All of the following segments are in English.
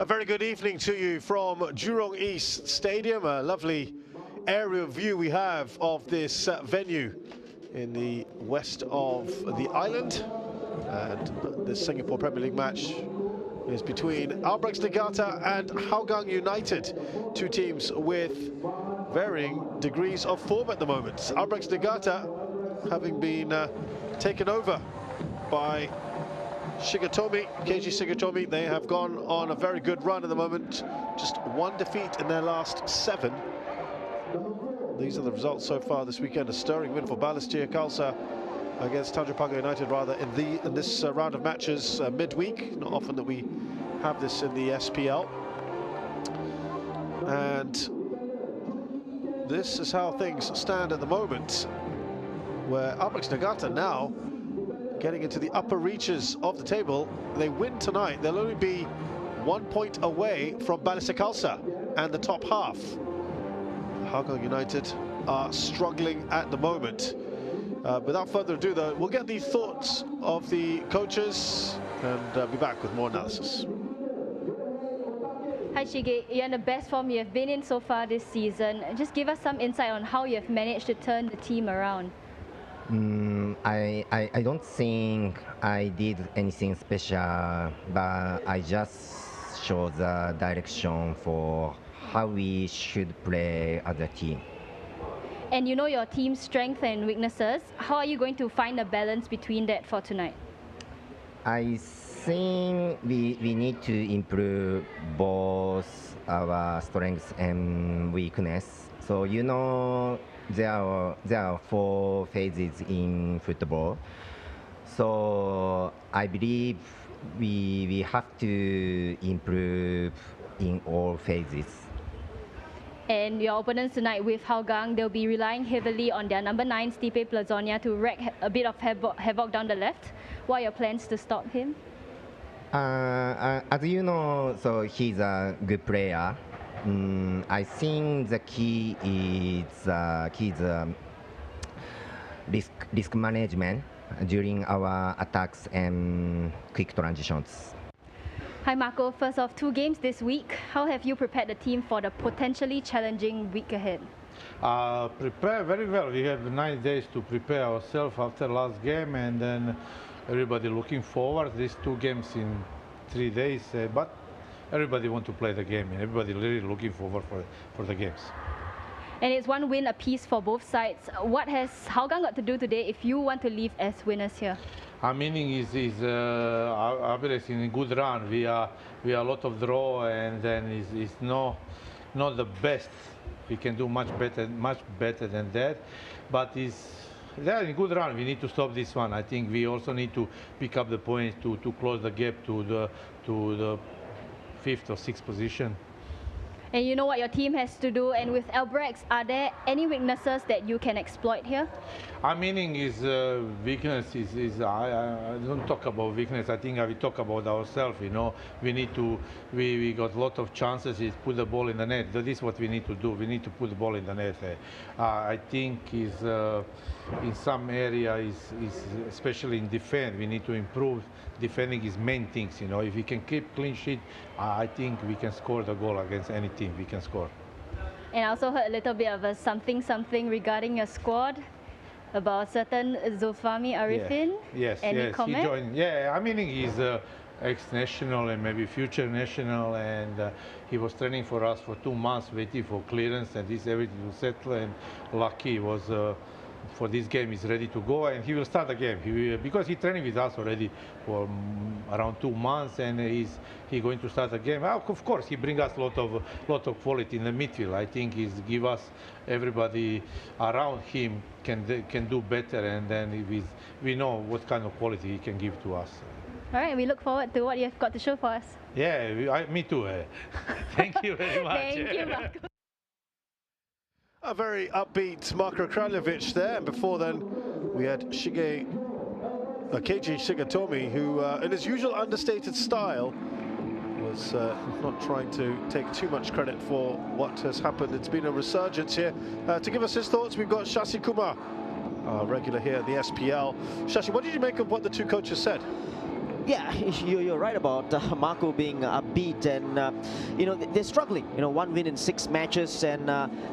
A very good evening to you from Jurong East Stadium. A lovely aerial view we have of this venue in the west of the island. And this Singapore Premier League match is between Albirex Niigata and Hougang United, two teams with varying degrees of form at the moment. Albirex Niigata having been taken over by Keiji Shigatomi. They have gone on a very good run at the moment. Just one defeat in their last 7. These are the results so far this weekend. A stirring win for Balestier Khalsa against Tanjung Pagar United, rather, in this round of matches midweek. Not often that we have this in the SPL. And this is how things stand at the moment, where Albirex Niigata now getting into the upper reaches of the table. They win tonight, they'll only be 1 point away from Balestier Khalsa and the top half. Hougang United are struggling at the moment. Without further ado, though, we'll get the thoughts of the coaches and be back with more analysis. Hi Shige, you're in the best form you have been in so far this season. Just give us some insight on how you have managed to turn the team around. I don't think I did anything special, but I just show the direction for how we should play as a team. And you know your team's strengths and weaknesses. How are you going to find a balance between that for tonight? I think we need to improve both our strengths and weakness. So you know, there are 4 phases in football. So I believe we have to improve in all phases. And your opponents tonight with Hougang, they'll be relying heavily on their number 9, Stipe Plazonia, to wreak a bit of havoc down the left. What are your plans to stop him? As you know, so he's a good player. I think the key is risk management during our attacks and quick transitions. Hi Marco, first of 2 games this week. How have you prepared the team for the potentially challenging week ahead? Prepare very well. We have 9 days to prepare ourselves after last game, and then everybody looking forward these 2 games in 3 days. But everybody want to play the game, and everybody really looking forward for the games. And it's 1 win apiece for both sides. What has Hougang got to do today if you want to leave as winners here? Our meaning is Albirex in a good run. We are a lot of draw, and then is not the best. We can do much better than that, but they are in a good run. We need to stop this one. I think we also need to pick up the points to close the gap to the 5th or 6th position. And you know what your team has to do. And with Albirex, are there any weaknesses that you can exploit here? Our meaning is weakness I don't talk about weakness. I think we talk about ourselves. You know, we got a lot of chances. Is put the ball in the net. That is what we need to do. We need to put the ball in the net. I think in some area is especially in defense. We need to improve. Defending is main things. You know, if we can keep clean sheet, I think we can score the goal against any team. We can score. And I also heard a little bit of a something regarding your squad. about certain Zulfami Arifin. Yes, Any yes, comment? he joined. Yeah, I mean he's ex-national and maybe future national, and he was training for us for 2 months, waiting for clearance, and this everything to settle. And lucky he was for this game. He's ready to go, and he will start the game. Because he's training with us already for around 2 months, and he's going to start the game. Of course, he brings us lot of quality in the midfield. I think he's give us everybody around him can do better, and then we know what kind of quality he can give to us. All right, we look forward to what you've got to show for us. Yeah, me too. Thank you very much. Thank you, Marco. A very upbeat Marko Kraljevic there. And before then, we had Keiji Shigetomi, who, in his usual understated style, was not trying to take too much credit for what has happened. It's been a resurgence here. To give us his thoughts, we've got Shashi Kumar, regular here at the SPL. Shashi, what did you make of what the two coaches said? Yeah, you're right about Marco being upbeat, and you know, they're struggling. You know, 1 win in 6 matches, and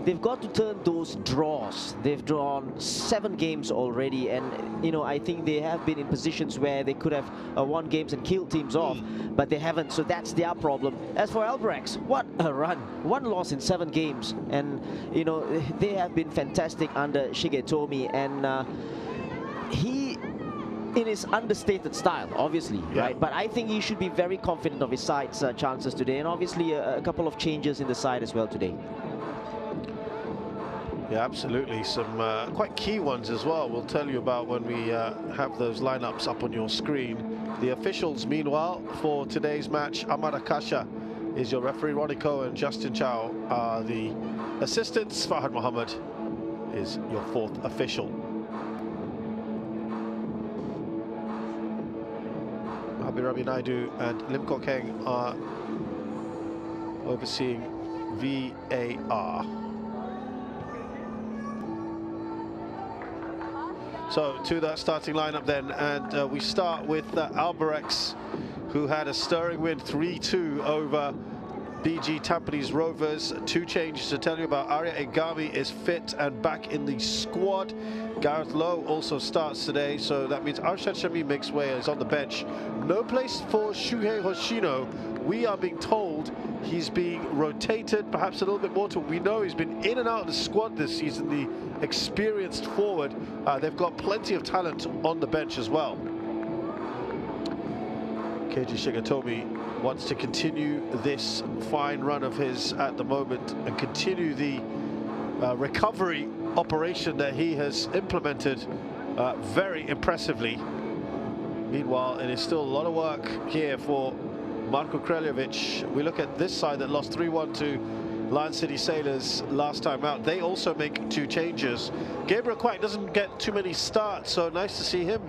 they've got to turn those draws. They've drawn 7 games already, and you know, I think they have been in positions where they could have won games and killed teams off, but they haven't. So that's their problem. As for Albirex, what a run! 1 loss in 7 games, and you know, they have been fantastic under Shigetomi, and he, in his understated style, obviously, right? But I think he should be very confident of his side's chances today, and obviously a couple of changes in the side as well today. Yeah, absolutely. Some quite key ones as well. We'll tell you about when we have those lineups up on your screen. The officials, meanwhile, for today's match, Ahmad Akasha is your referee. Ronnie Cohen, Justin Chow are the assistants. Fahad Mohammed is your 4th official. Rabi Naidu and Lim Kok Heng are overseeing VAR. So to that starting lineup then, and we start with Albirex, who had a stirring win 3-2 over BG Tampines Rovers. 2 changes to tell you about. Arya Egami is fit and back in the squad. Gareth Lowe also starts today, so that means Arshad Shami makes way and is on the bench. No place for Shuhei Hoshino. We are being told he's being rotated, perhaps a little bit more to what we know. He's been in and out of the squad this season, the experienced forward. They've got plenty of talent on the bench as well. Keiji Shigetomi wants to continue this fine run of his at the moment and continue the recovery operation that he has implemented very impressively. Meanwhile, it is still a lot of work here for Marko Kraljevic. We look at this side that lost 3-1 to Lion City Sailors last time out. They also make 2 changes. Gabriel Kwak doesn't get too many starts, so nice to see him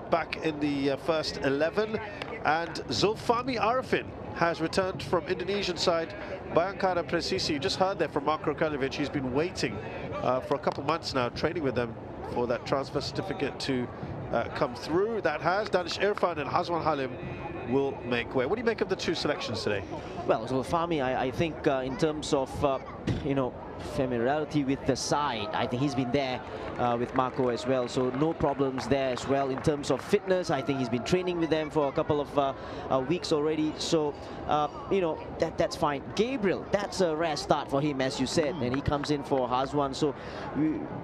back in the first 11. And Zulfami Arifin has returned from Indonesian side Bayangkara Presisi. You just heard there from Marko Kraljevic. He's been waiting for a couple months now, training with them for that transfer certificate to come through. That has. Danish Irfan and Hazwan Halim will make way. What do you make of the 2 selections today? Well, Zulfami, I think in terms of, you know, familiarity with the side, I think he's been there with Marco as well, so no problems there as well. In terms of fitness, I think he's been training with them for a couple of weeks already, so you know, that's fine. Gabriel, that's a rare start for him, as you said, and he comes in for Hazwan, so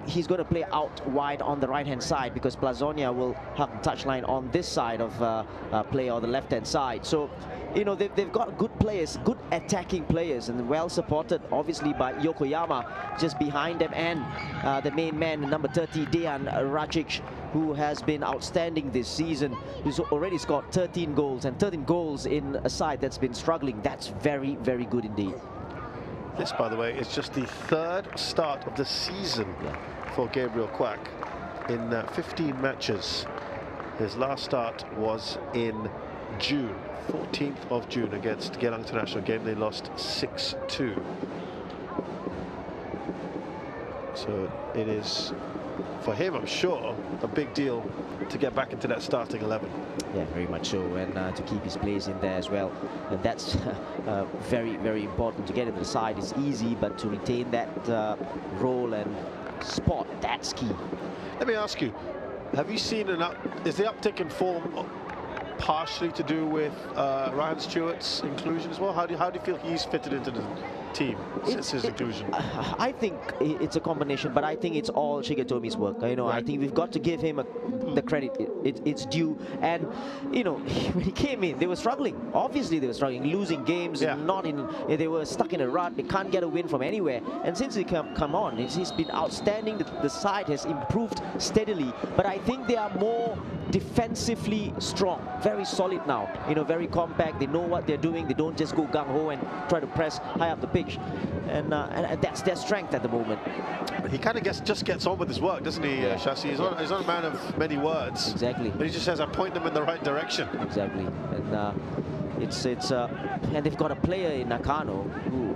he's going to play out wide on the right hand side because Plazonia will have the touchline on this side of play, or the left hand side. So you know, they've got good players, good attacking players, and well supported obviously by Yokoyama just behind them, and the main man, number 30, Dejan Racic, who has been outstanding this season. He's already scored 13 goals, and 13 goals in a side that's been struggling. That's very, very good indeed. This, by the way, is just the 3rd start of the season for Gabriel Kwak in 15 matches. His last start was in June, 14th of June, against Geylang International game. They lost 6-2. So it is, for him, I'm sure, a big deal to get back into that starting 11. Yeah, very much so, and to keep his place in there as well. And that's very, very important. To get into the side is easy, but to retain that role and spot. That's key. Let me ask you, have you seen is the uptick in form partially to do with Ryan Stewart's inclusion as well? How do you feel he's fitted into the team since his inclusion? I think it's a combination, but I think it's all Shigetomi's work. You know, Right. I think we've got to give him the credit it's due. And you know, when he came in, they were struggling. Obviously, they were struggling, losing games. Yeah. They were stuck in a rut. They can't get a win from anywhere. And since he come on, he's been outstanding. The side has improved steadily, but I think they are more defensively strong, very solid now. You know, very compact. They know what they're doing. They don't just go gung ho and try to press high up the pitch, and that's their strength at the moment. He kind of just gets on with his work, doesn't he, Shasi? He's not a man of many words. Exactly. But he just says, I point them in the right direction. Exactly. And and they've got a player in Nakano who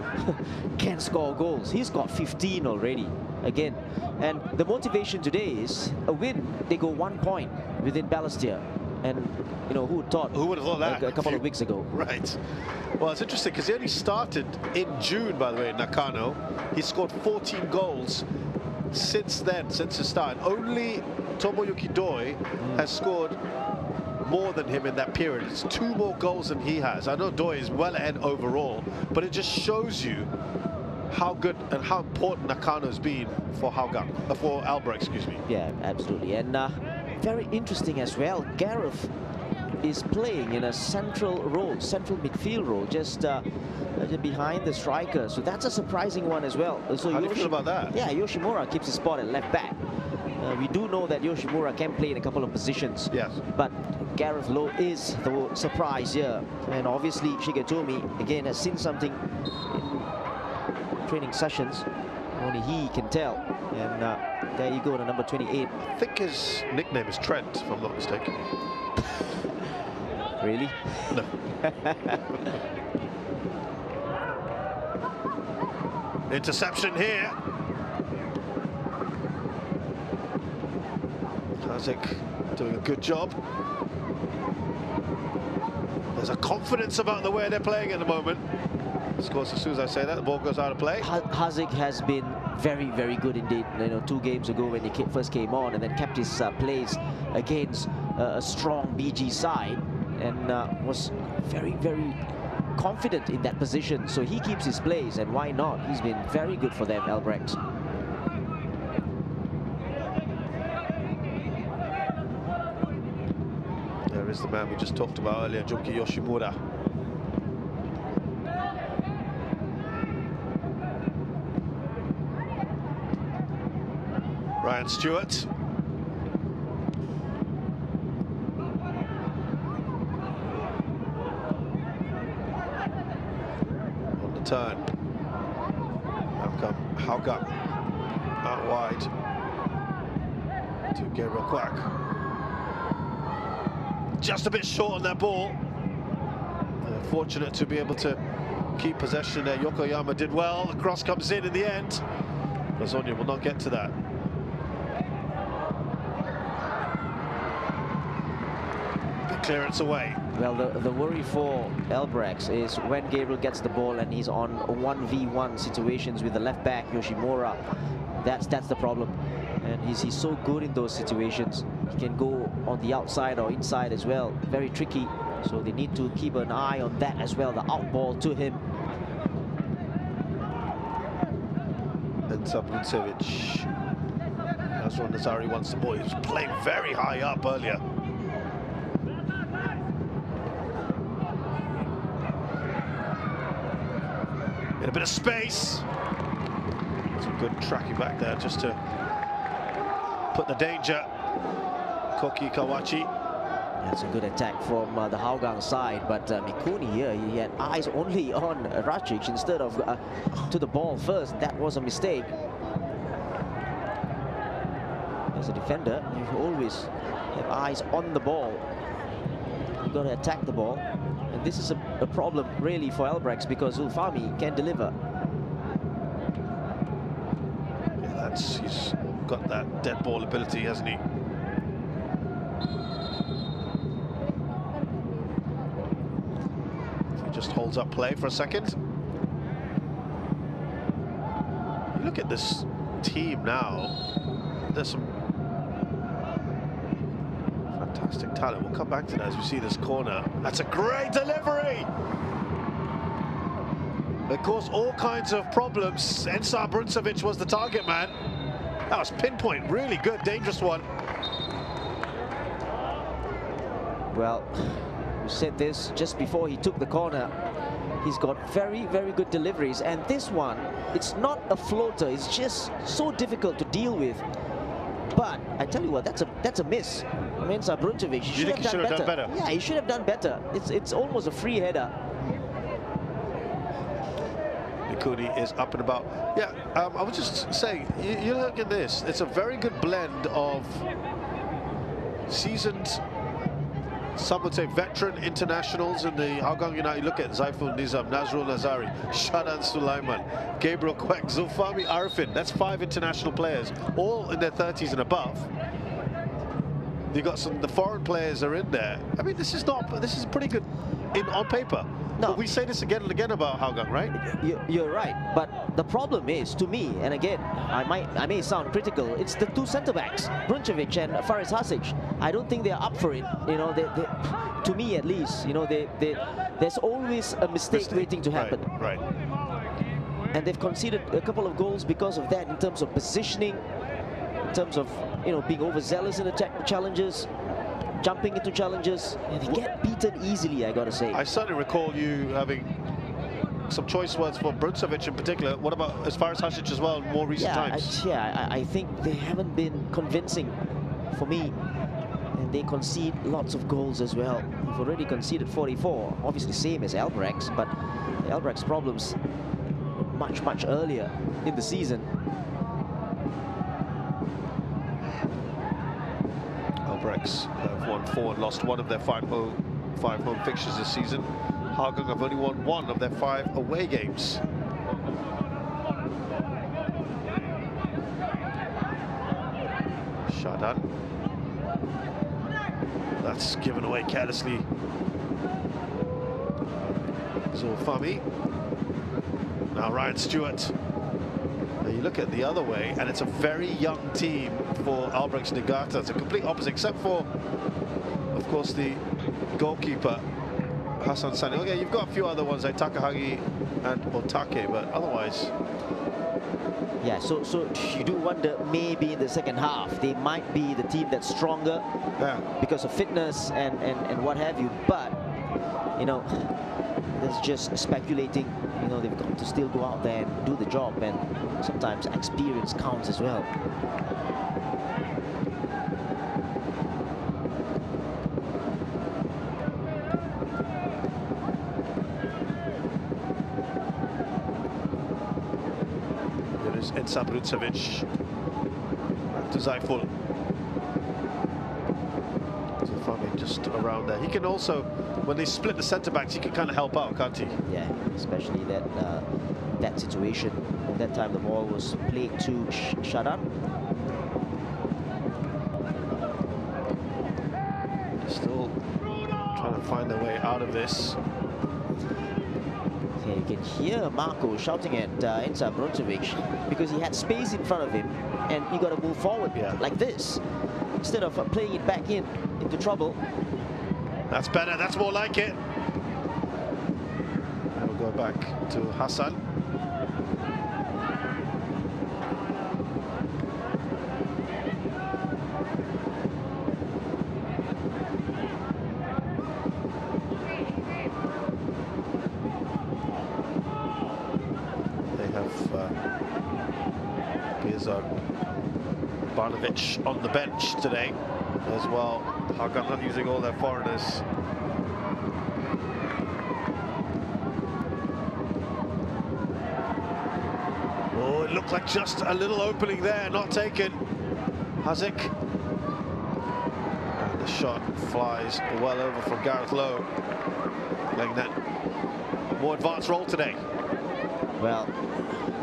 can score goals. He's got 15 already. Again, and the motivation today is a win. They go 1 point within Balestier, and you know, who would have thought that a couple of weeks ago? Right. Well, it's interesting because he only started in June, by the way, in Nakano. He scored 14 goals since then, since the start. Only Tomoyuki Doi has scored more than him in that period. It's 2 more goals than he has. I know Doi is well ahead overall, but it just shows you how good and how important Nakano's been for Hougang, for Albirex, excuse me. Yeah, absolutely. And very interesting as well, Gareth is playing in a central midfield role, just behind the striker. So that's a surprising one as well. So How do you feel about that? Yeah, Yoshimura keeps his spot at left back. We do know that Yoshimura can play in a couple of positions. Yes. But Gareth Lowe is the surprise here. And obviously Shigetomi, again, has seen something in training sessions. Only he can tell. And there you go, to number 28. I think his nickname is Trent, if I'm not mistaken. Really? No. Interception here. Kazik doing a good job. There's a confidence about the way they're playing at the moment. Of course, as soon as I say that, the ball goes out of play. Haziq has been very, very good indeed. You know, 2 games ago when he first came on, and then kept his place against a strong BG side, and was very, very confident in that position. So he keeps his place, and why not? He's been very good for them, Albirex. There is the man we just talked about earlier, Junki Yoshimura. Ryan Stewart. On the turn. Hougang out wide to Gabriel Quack. Just a bit short on that ball. Fortunate to be able to keep possession there. Yokoyama did well. The cross comes in the end. Lazonia will not get to that. Big clearance away. Well, the worry for Albirex is when Gabriel gets the ball and he's on 1v1 situations with the left back, Yoshimura. That's the problem. And he's so good in those situations. He can go on the outside or inside as well. Very tricky. So they need to keep an eye on that as well. The out ball to him. And Sabuncevic. Nazran Nazari wants the ball. He was playing very high up earlier. In a bit of space. Some good tracking back there just to put the danger. Koki Kawachi. That's a good attack from the Hougang side, but Mikuni here, he had eyes only on Racic instead of to the ball first. That was a mistake. As a defender, you always have eyes on the ball. You've got to attack the ball. And this is a problem really for Albirex because Zulfami can deliver. Yeah, he's got that dead ball ability, hasn't he? Just holds up play for a second. You look at this team now. There's some fantastic talent. We'll come back to that as we see this corner. That's a great delivery. It caused all kinds of problems. Ensar Bruncevic was the target man. That was pinpoint, really good, dangerous one. Well, we said this just before he took the corner. He's got very, very good deliveries. And this one, it's not a floater. It's just so difficult to deal with. But I tell you what, that's a miss. Ensar Bruncevic, he should have done better. Yeah, he should have done better. It's almost a free header. Mikuni is up and about. Yeah, I was just saying, you look at this. It's a very good blend of seasoned, some would say veteran internationals in the Hougang United. You look at Zaiful Nizam, Nazrul Nazari, Shadan Sulaiman, Gabriel Kwek, Zulfami Arifin. That's 5 international players, all in their 30s and above. You got the foreign players are in there. I mean, this is pretty good on paper. No, but we say this again and again about Hougang, right? You're right, but the problem is, to me, and again, I may sound critical, it's the 2 centre-backs, Bruncevic and Faris Hasic. I don't think they're up for it. You know, to me at least, you know, there's always a mistake waiting to happen. Right. And they've conceded a couple of goals because of that, in terms of positioning, in terms of, you know, being overzealous in the challenges, jumping into challenges, and they get beaten easily, I gotta say. I certainly recall you having some choice words for Bruncevic in particular. What about as far as Hasic as well in more recent times? I think they haven't been convincing for me, and they concede lots of goals as well. They've already conceded 44, obviously same as Albirex, but the Albirex problems much earlier in the season. Albirex have won 4 and lost 1 of their 5 home fixtures this season. Hougang have only won 1 of their 5 away games. Shadan. That's given away carelessly. Zulfami. Now Ryan Stewart. Now you look at the other way, and it's a very young team for Albirex Niigata. It's a complete opposite, except for, of course, the goalkeeper, Hassan Sani. Okay, you've got a few other ones like Takahagi and Otake, but otherwise... Yeah, so you do wonder, maybe in the second half, they might be the team that's stronger because of fitness and what have you. But, you know, that's just speculating. You know, they've got to still go out there and do the job, and sometimes experience counts as well. There is Ensar Bruncevic. Back to Zaiful. Zulfami just around there. He can also, when they split the centre-backs, he can kind of help out, can't he? Yeah, especially that situation. At that time, the ball was played to Shadan. Still trying to find their way out of this. Yeah, you can hear Marco shouting at Ensar Bruncevic because he had space in front of him, and you got to move forward like this instead of playing it back into trouble. That's better. That's more like it. And we'll go back to Hassan. They have Barnovic on the bench today as well. Hougang not using all their foreigners. Oh, it looked like just a little opening there, not taken. Hasic. And the shot flies well over from Gareth Lowe. Playing that more advanced role today. Well,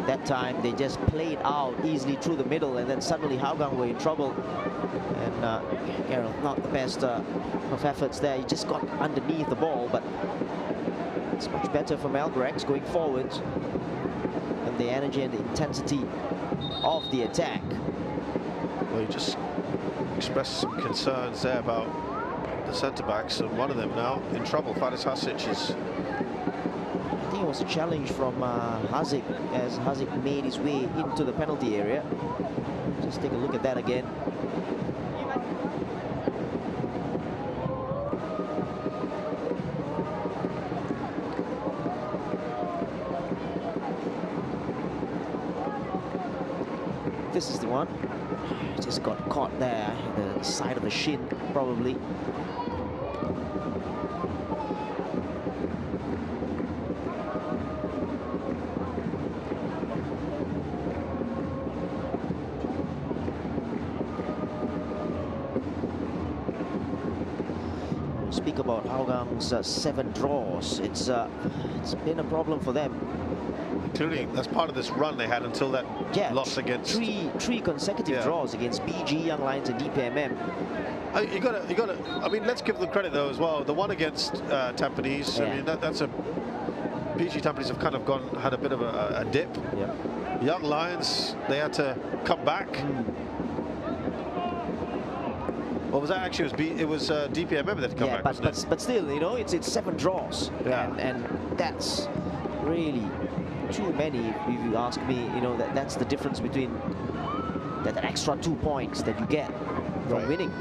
that time they just played out easily through the middle, and then suddenly Hougang were in trouble. And Gareth, not the best of efforts there. He just got underneath the ball, but it's much better from Albirex going forward. And the energy and the intensity of the attack. Well, you just expressed some concerns there about the centre-backs, and one of them now in trouble. Faris Hasic is... I think it was a challenge from Hazic, as Hazic made his way into the penalty area. Just take a look at that again. This is the one. Just got caught there, the side of the shin, probably. We'll speak about Hougang's 7 draws. It's been a problem for them. Including, that's part of this run they had until that loss against... Three consecutive draws against BG, Young Lions and DPMM. You gotta, I mean, let's give them credit though as well. The one against Tampines, I mean, that's a... BG Tampines have kind of had a bit of a dip. Yeah. Young Lions, they had to come back. What was that actually? It was DPMM that had come back, but still, you know, it's 7 draws. Yeah. And that's really too many, if you ask me. You know, that's the difference between that extra 2 points that you get from winning.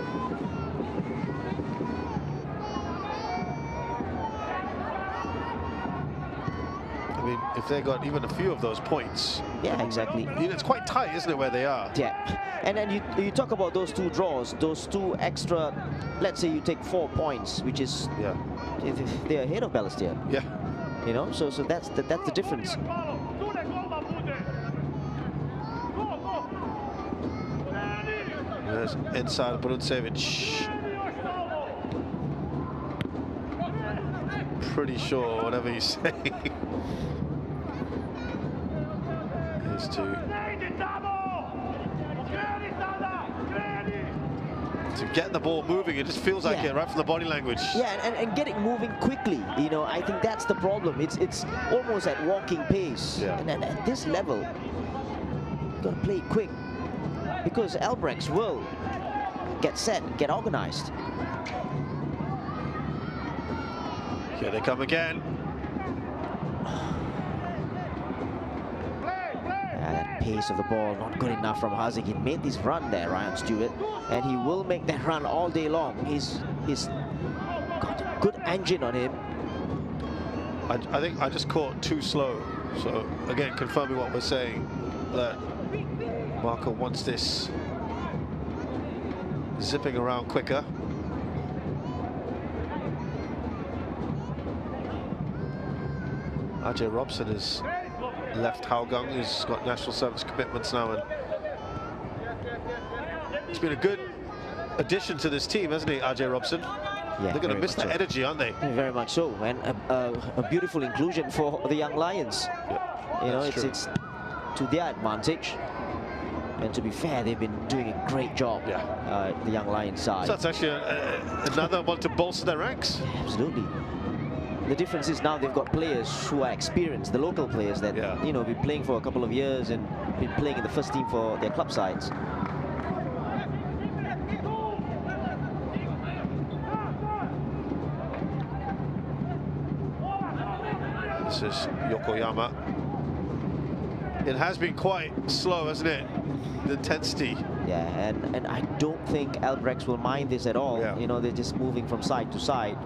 I mean, if they got even a few of those points. Yeah, exactly. I mean, it's quite tight, isn't it, where they are? Yeah. And then you talk about those 2 draws, those 2 extra, let's say you take 4 points, which is, they're ahead of Balestier. Yeah. You know, so that's the difference. There's inside Bruncevic. Pretty sure whatever he's saying is to get the ball moving. It just feels like it right from the body language. Yeah, and get it moving quickly. You know, I think that's the problem. It's almost at walking pace. Yeah. And then at this level, you got to play it quick, because Albirex will get set, get organized. Here they come again. That pace of the ball not good enough from Hazic. He made this run there, Ryan Stewart, and he will make that run all day long. He's got a good engine on him. I think I just caught too slow. So again, confirming what we're saying, that Marco wants this zipping around quicker. Ajay Robson has left Hougang. He's got national service commitments now, and it's been a good addition to this team, hasn't he, Ajay Robson? Yeah, they're going to miss that energy, aren't they? Very much so, and a beautiful inclusion for the Young Lions. Yeah, you know, it's to their advantage. And to be fair, they've been doing a great job, the Young Lions side. So that's actually another one to bolster their ranks. Yeah, absolutely. The difference is now they've got players who are experienced, the local players that, you know, been playing for a couple of years and been playing in the first team for their club sides. This is Yokoyama. It has been quite slow, hasn't it? The intensity. Yeah, and I don't think Albirex will mind this at all. Yeah. You know, they're just moving from side to side.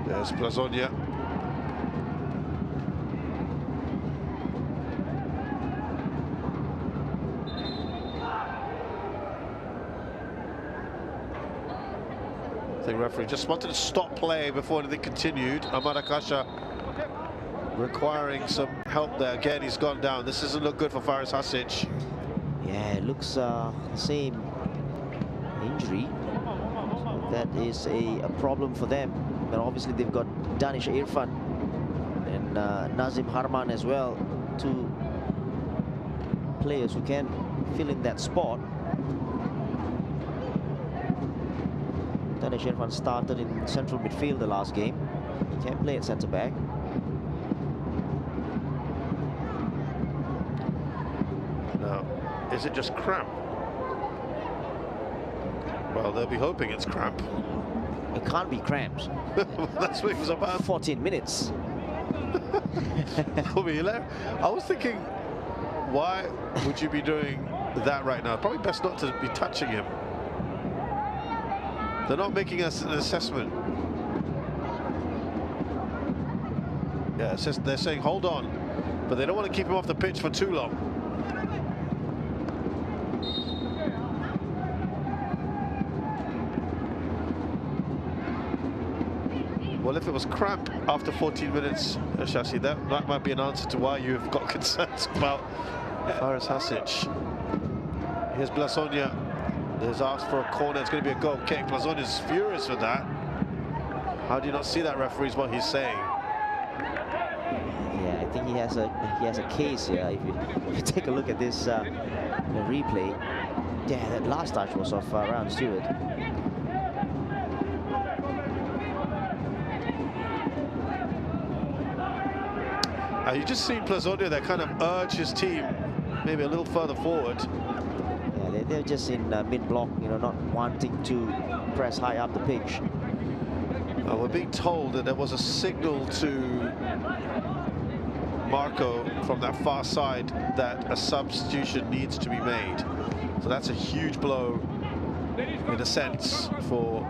There's Plazonia. The referee just wanted to stop play before anything continued. Ahmad Akasha requiring some help there. Again, he's gone down. This doesn't look good for Faris Hasic. Yeah, it looks the same injury. That is a problem for them. But obviously they've got Danish Irfan and Nazim Harman as well, 2 players who can fill in that spot. Danish Irfan started in central midfield the last game. Can play at centre back. Now, is it just cramp? Well, they'll be hoping it's cramp. It can't be cramps. That's what it was about. 14 minutes. That'll be hilarious. I was thinking, why would you be doing that right now? Probably best not to be touching him. They're not making us an assessment. Yeah, it's just, they're saying hold on, but they don't want to keep him off the pitch for too long. Well, if it was cramp after 14 minutes, Shashi, that might be an answer to why you've got concerns about Faris Hasic. Here's Blasonia. There's asked for a corner. It's going to be a goal kick. Blazonia's furious with that. How do you not see that, referee, is what he's saying? Yeah, I think he has a case here. If you take a look at this the replay, yeah, that last touch was off Ryan Stewart. You just seen Blasonia that kind of urge his team maybe a little further forward. Yeah, they're just in mid-block, you know, not wanting to press high up the pitch. We're being told that there was a signal to Marco from that far side that a substitution needs to be made. So that's a huge blow, in a sense, for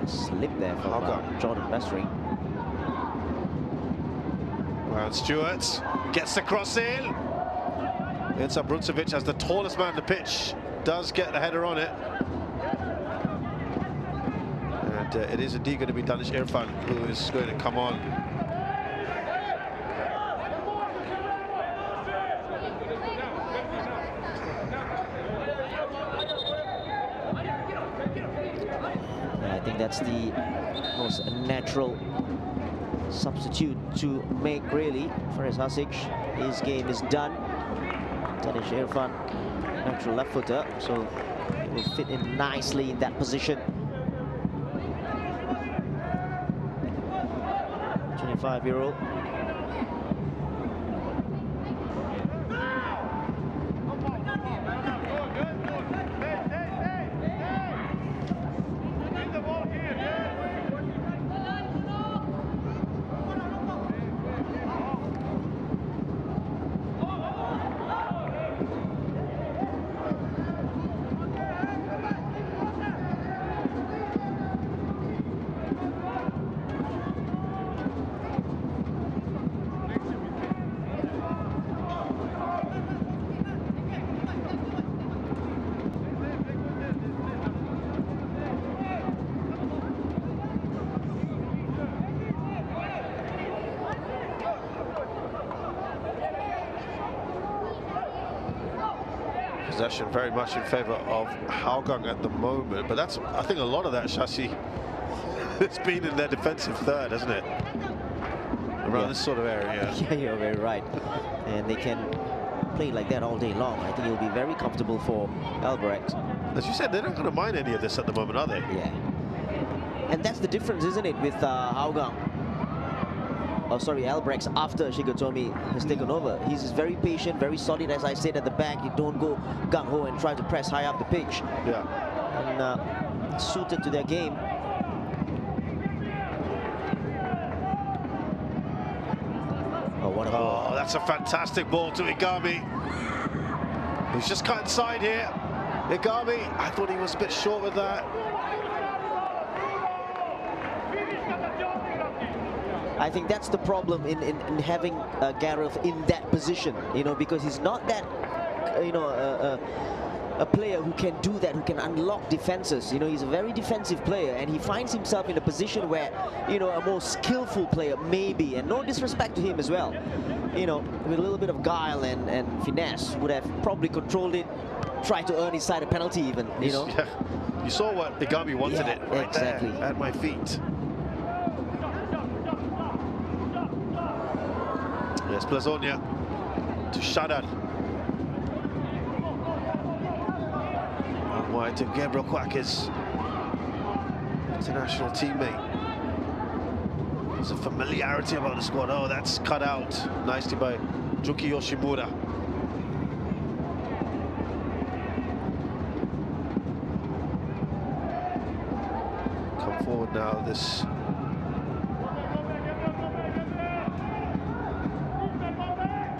a slip there from Jordan Messering. Ryan Stewart gets the cross in. It's Bruncevic, as the tallest man on the pitch, does get the header on it. And it is indeed going to be Danish Irfan who is going to come on. Yeah, I think that's the most natural substitute to make, really. Faris Hasic, his game is done. Danish Irfan, natural left footer, so he will fit in nicely in that position. 25-year-old. Possession very much in favour of Hougang at the moment, but that's, I think a lot of that, Shashi, it's been in their defensive third, hasn't it? Around this sort of area. Yeah, you're very right. And they can play like that all day long. I think it'll be very comfortable for Albirex. As you said, they're not going to mind any of this at the moment, are they? Yeah. And that's the difference, isn't it, with Hougang? Oh, sorry, Albirex, after Shigotomi has taken over. He's very patient, very solid, as I said, at the back. You don't go gung-ho and try to press high up the pitch. Yeah. And suited to their game. Oh, what a ball. Oh, that's a fantastic ball to Igami. He's just cut inside here. Igami, I thought he was a bit short with that. I think that's the problem in having Gareth in that position, you know, because he's not that, you know, a player who can do that, who can unlock defenses. You know, he's a very defensive player, and he finds himself in a position where, you know, a more skillful player maybe, and no disrespect to him as well, you know, with a little bit of guile and finesse, would have probably controlled it, tried to earn his side a penalty even, you know. Yeah. You saw what Igami wanted it right exactly there at my feet. Yes, Blasonia to Shadan. And wide to Gabriel Kwakis, international teammate. There's a familiarity about the squad. Oh, that's cut out nicely by Juki Yoshimura. And now this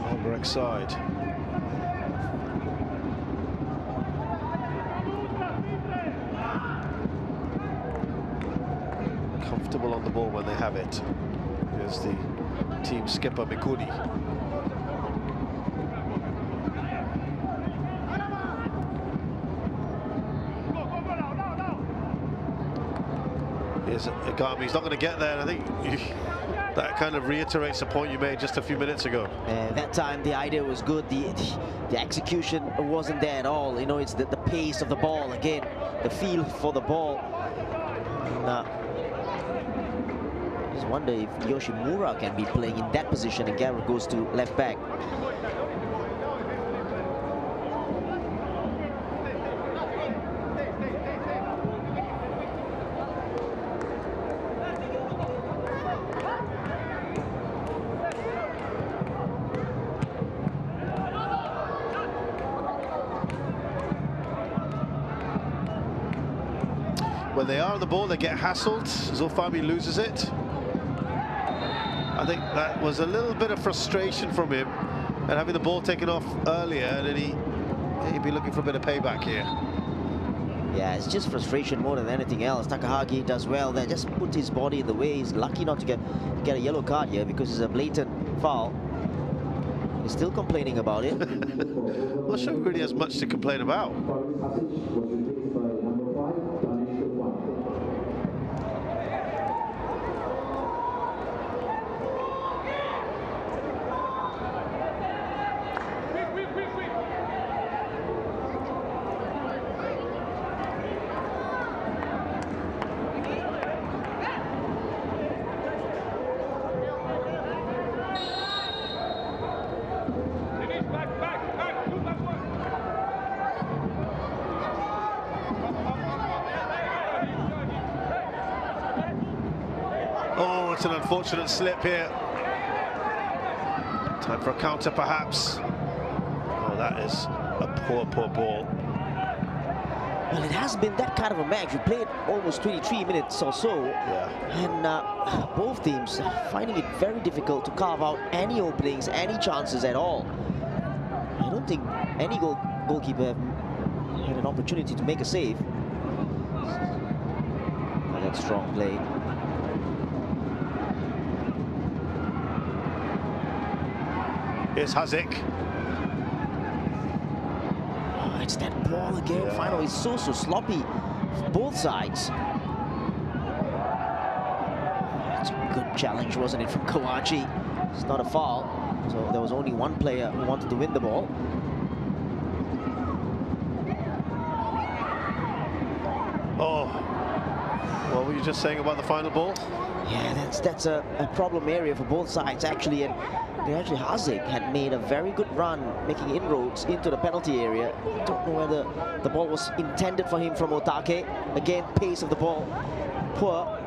Albirex side. Comfortable on the ball when they have it. Here's the team skipper Mikuni. Here's Agami. He's not going to get there. And I think that kind of reiterates the point you made just a few minutes ago. That time the idea was good. The execution wasn't there at all. You know, it's the pace of the ball again, the feel for the ball. And, I just wonder if Yoshimura can be playing in that position and Garrett goes to left back. When they are on the ball, they get hassled. Zulfami loses it. I think that was a little bit of frustration from him, and having the ball taken off earlier, and then he'd be looking for a bit of payback here. Yeah, it's just frustration more than anything else. Takahagi does well there, just put his body in the way. He's lucky not to get a yellow card here because it's a blatant foul. He's still complaining about it. I'm not sure he really has much to complain about. Oh, it's an unfortunate slip here. Time for a counter, perhaps. Oh, that is a poor ball. Well, it has been that kind of a match. We played almost 23 minutes or so. Yeah. And both teams finding it very difficult to carve out any openings, any chances at all. I don't think any goalkeeper had an opportunity to make a save. Well, that's strong play. Here's Hazik. Oh, it's that ball again. Yeah. Finally, so sloppy. Both sides. It's a good challenge, wasn't it, from Kawachi? It's not a foul. So there was only one player who wanted to win the ball. Oh, what were you just saying about the final ball? Yeah, that's a problem area for both sides, actually. And Hazik had made a very good run, making inroads into the penalty area. Don't know whether the ball was intended for him from Otake. Again, pace of the ball, poor.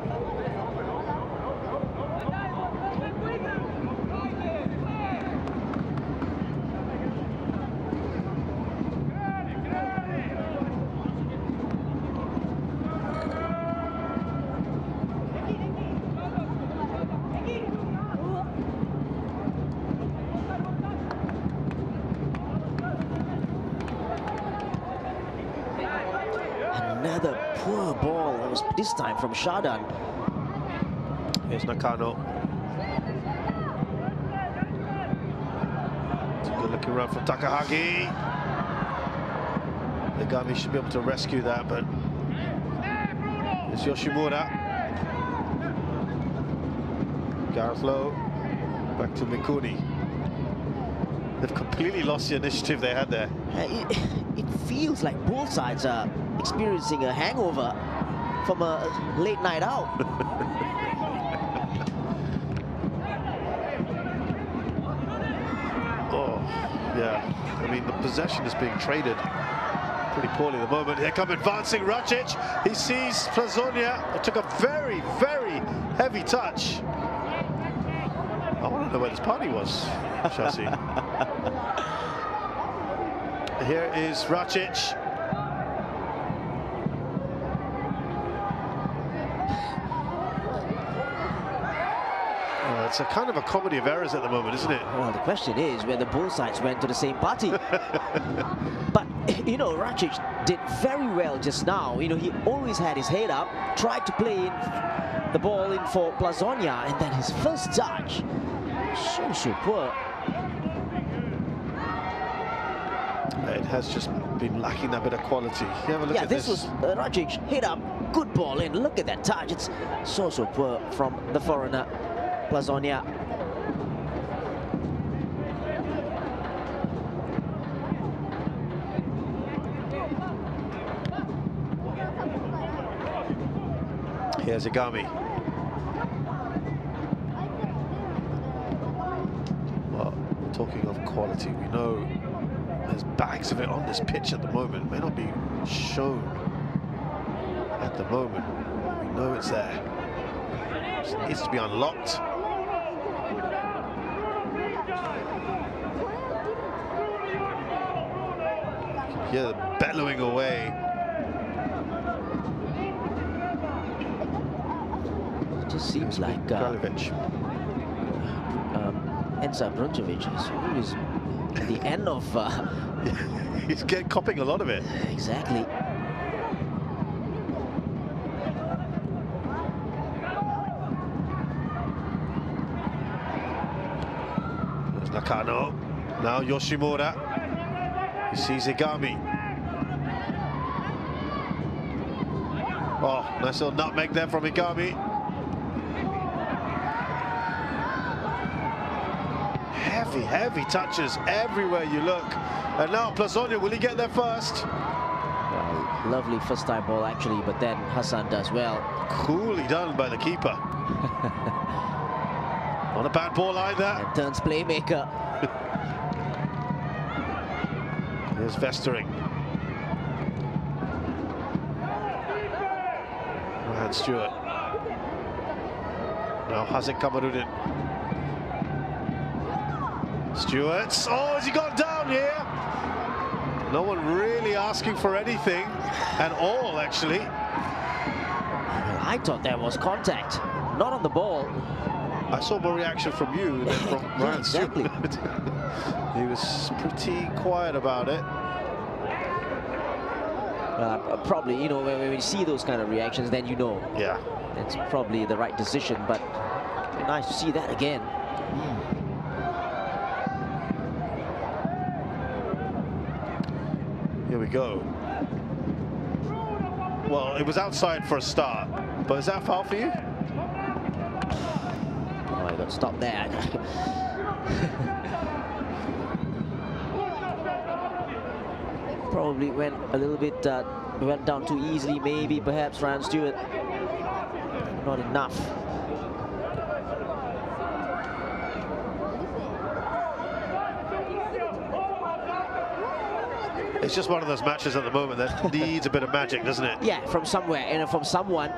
Another poor ball. That was this time from Shadan. Here's Nakano. It's a good looking run from Takahagi. Agami should be able to rescue that, but it's Yoshimura. Gareth Lowe. Back to Mikuni. They've completely lost the initiative they had there. It feels like both sides are experiencing a hangover from a late night out. Oh, yeah. I mean, the possession is being traded pretty poorly at the moment. Here come advancing Racic. He sees Plazonia. It took a very, very heavy touch. I want to know where this party was, Chelsea. Here is Racic. It's a kind of a comedy of errors at the moment, isn't it? Well, the question is whether both sides went to the same party. But, you know, Rakic did very well just now. You know, he always had his head up, tried to play in the ball in for Plazonia, and then his first touch, so poor. It has just been lacking that bit of quality. Have a look at this was Rakic, head up, good ball in. Look at that touch. It's so poor from the foreigner, Plazonia. Here's Igami. Well, talking of quality, we know there's bags of it on this pitch at the moment. It may not be shown at the moment. We know it's there. It needs to be unlocked. You can hear the bellowing away. It just seems like Enza Bruncevic is always at the end of... He's copying a lot of it. Exactly. There's Nakano. Now Yoshimura. He sees Igami. Oh, nice little nutmeg there from Igami. Heavy touches everywhere you look. And now Plazonia, will he get there first? Well, lovely first time ball actually, but then Hassan does well. Coolly done by the keeper. Not a bad ball either. And turns playmaker. Here's Vestering. Ryan Stewart. Now Hazik Kamarudin. Stewart. Oh, has he gone down here? No one really asking for anything at all, actually. Well, I thought there was contact, not on the ball. I saw more reaction from you than from Ryan exactly. Stewart. He was pretty quiet about it. Probably, you know, when you see those kind of reactions, then you know. Yeah. It's probably the right decision, but nice to see that again. Here we go. Well, it was outside for a start, but is that foul for you? Oh, I got stopped there. Probably went a little bit, went down too easily, maybe, perhaps, Ryan Stewart. Not enough. It's just one of those matches at the moment that needs a bit of magic, doesn't it? Yeah, from somewhere, and from someone.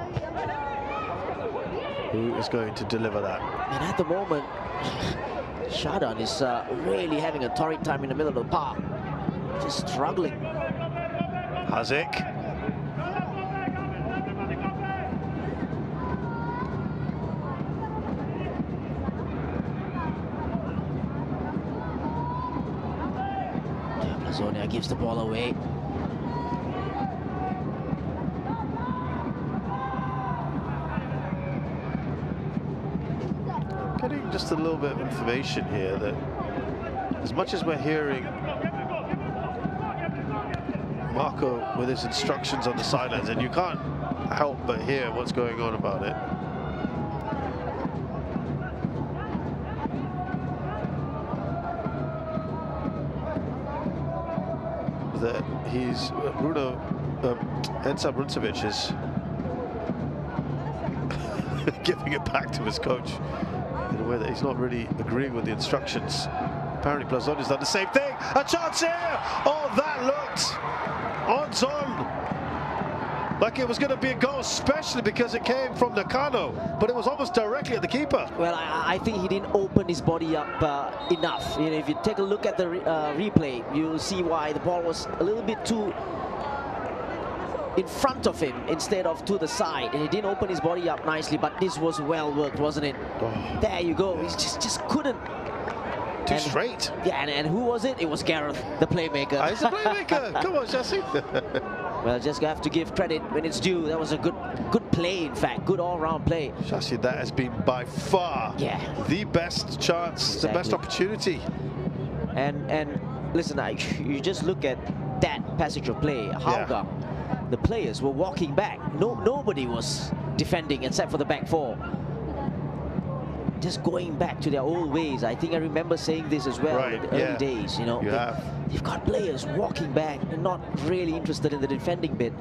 Who is going to deliver that? And at the moment, Shadan is really having a torrid time in the middle of the park. Just struggling. Hazik. Plazonia gives the ball away. Getting just a little bit of information here that as much as we're hearing Marco with his instructions on the sidelines, and you can't help but hear what's going on about it. That he's Enza Bruncevic is giving it back to his coach in a way that he's not really agreeing with the instructions. Apparently Plazonia's done the same thing. A chance here! Oh, that looked odds-on like it was going to be a goal, especially because it came from Nakano, but it was almost directly at the keeper. Well, I think he didn't open his body up enough. You know, if you take a look at the replay, you'll see why the ball was a little bit too in front of him instead of to the side, and he didn't open his body up nicely, but this was well worked, wasn't it? Oh. There you go. He just couldn't. Too straight. Yeah, and who was it? It was Gareth, the playmaker. He's a playmaker. Come on, Jesse. Well, just have to give credit when it's due. That was a good play, in fact, good all-round play. Shashi, that has been by far the best chance, Exactly. the best opportunity. And listen, you just look at that passage of play. Hougang, the players were walking back. Nobody was defending except for the back four. Just going back to their old ways. I think I remember saying this as well in the early days. You know, they've got players walking back. They're not really interested in the defending bit.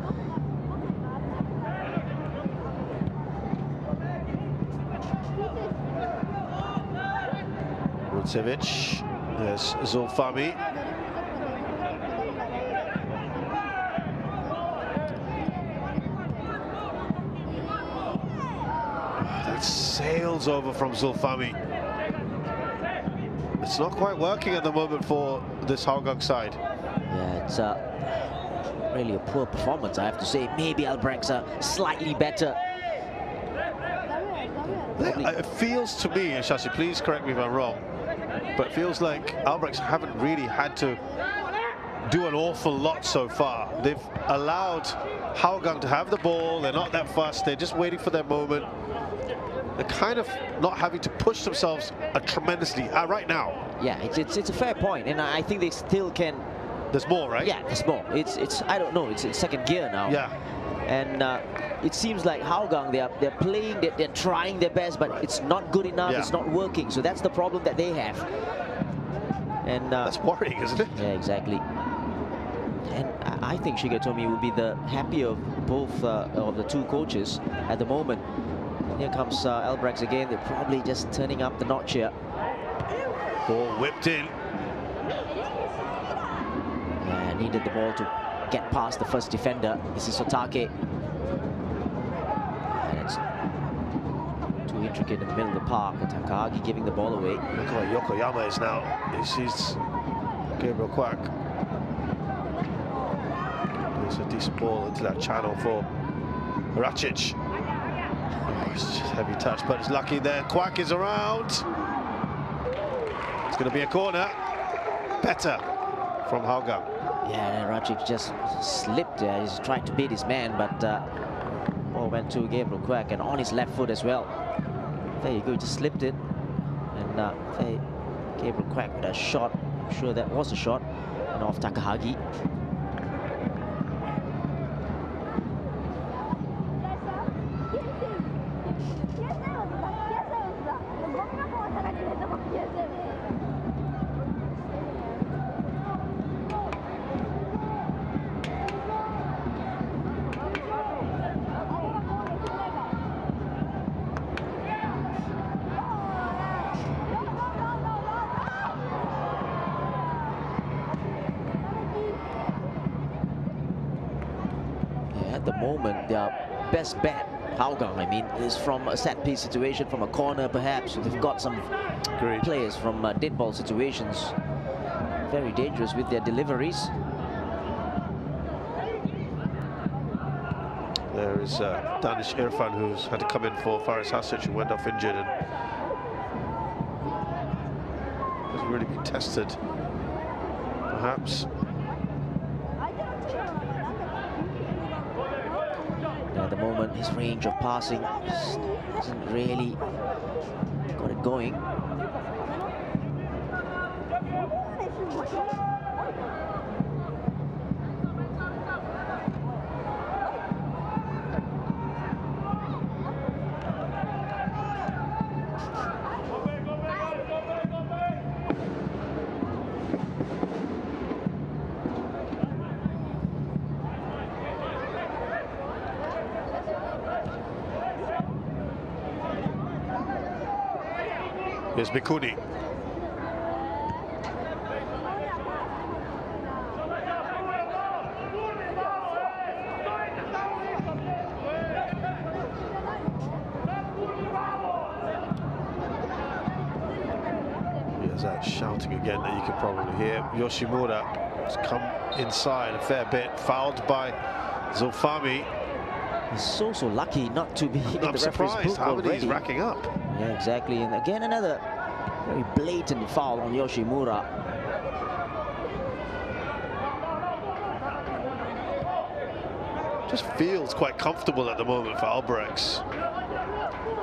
Rudzevic, there's Zulfami. That sails over from Zulfami. It's not quite working at the moment for this Hougang side. Yeah, it's really a poor performance, I have to say. Maybe Albirex are slightly better. It feels to me, and Shashi, please correct me if I'm wrong, but it feels like Albirex haven't really had to do an awful lot so far. They've allowed Hougang to have the ball. They're not that fast. They're just waiting for their moment. They're kind of not having to push themselves tremendously right now. Yeah, it's a fair point, and I think they still can. There's more, right? Yeah, there's more. It's I don't know. It's in second gear now. Yeah. And it seems like Hougang, they're playing, they're trying their best, but it's not good enough. It's not working. So that's the problem that they have. And that's worrying, isn't it? Yeah, exactly. And I think Shigetomi will be the happier of both of the two coaches at the moment. Here comes Albirex again. They're probably just turning up the notch here. Ball whipped in. Yeah, needed the ball to get past the first defender. This is Otake. And it's too intricate in the middle of the park. And Takagi giving the ball away. Look at Yokoyama is now. He sees Gabriel Kwak. It's a decent ball into that channel for Racic. Oh, it's just heavy touch, but it's lucky there. Kwak is around. It's going to be a corner. Better from Hougang. Yeah, and Racic just slipped there. He's tried to beat his man, but ball went to Gabriel Kwak and on his left foot as well. There you go, he just slipped it. And there, Gabriel Kwak with a shot. I'm sure that was a shot. And off Takagi. At the moment, their best bet, Hougang, I mean, is from a set-piece situation, from a corner perhaps. They've got some players from dead ball situations. Very dangerous with their deliveries. There is Danish Irfan, who's had to come in for Faris Hasic, who went off injured and hasn't really been tested, perhaps. At the moment, his range of passing hasn't really got it going. Here's Mikuni. Here's that shouting again that you can probably hear. Yoshimura has come inside a fair bit, fouled by Zolfami. He's so lucky not to be in the I'm referee's surprised book how many he's already. racking up. Yeah, exactly. And again, another very blatant foul on Yoshimura. Just feels quite comfortable at the moment for Albirex.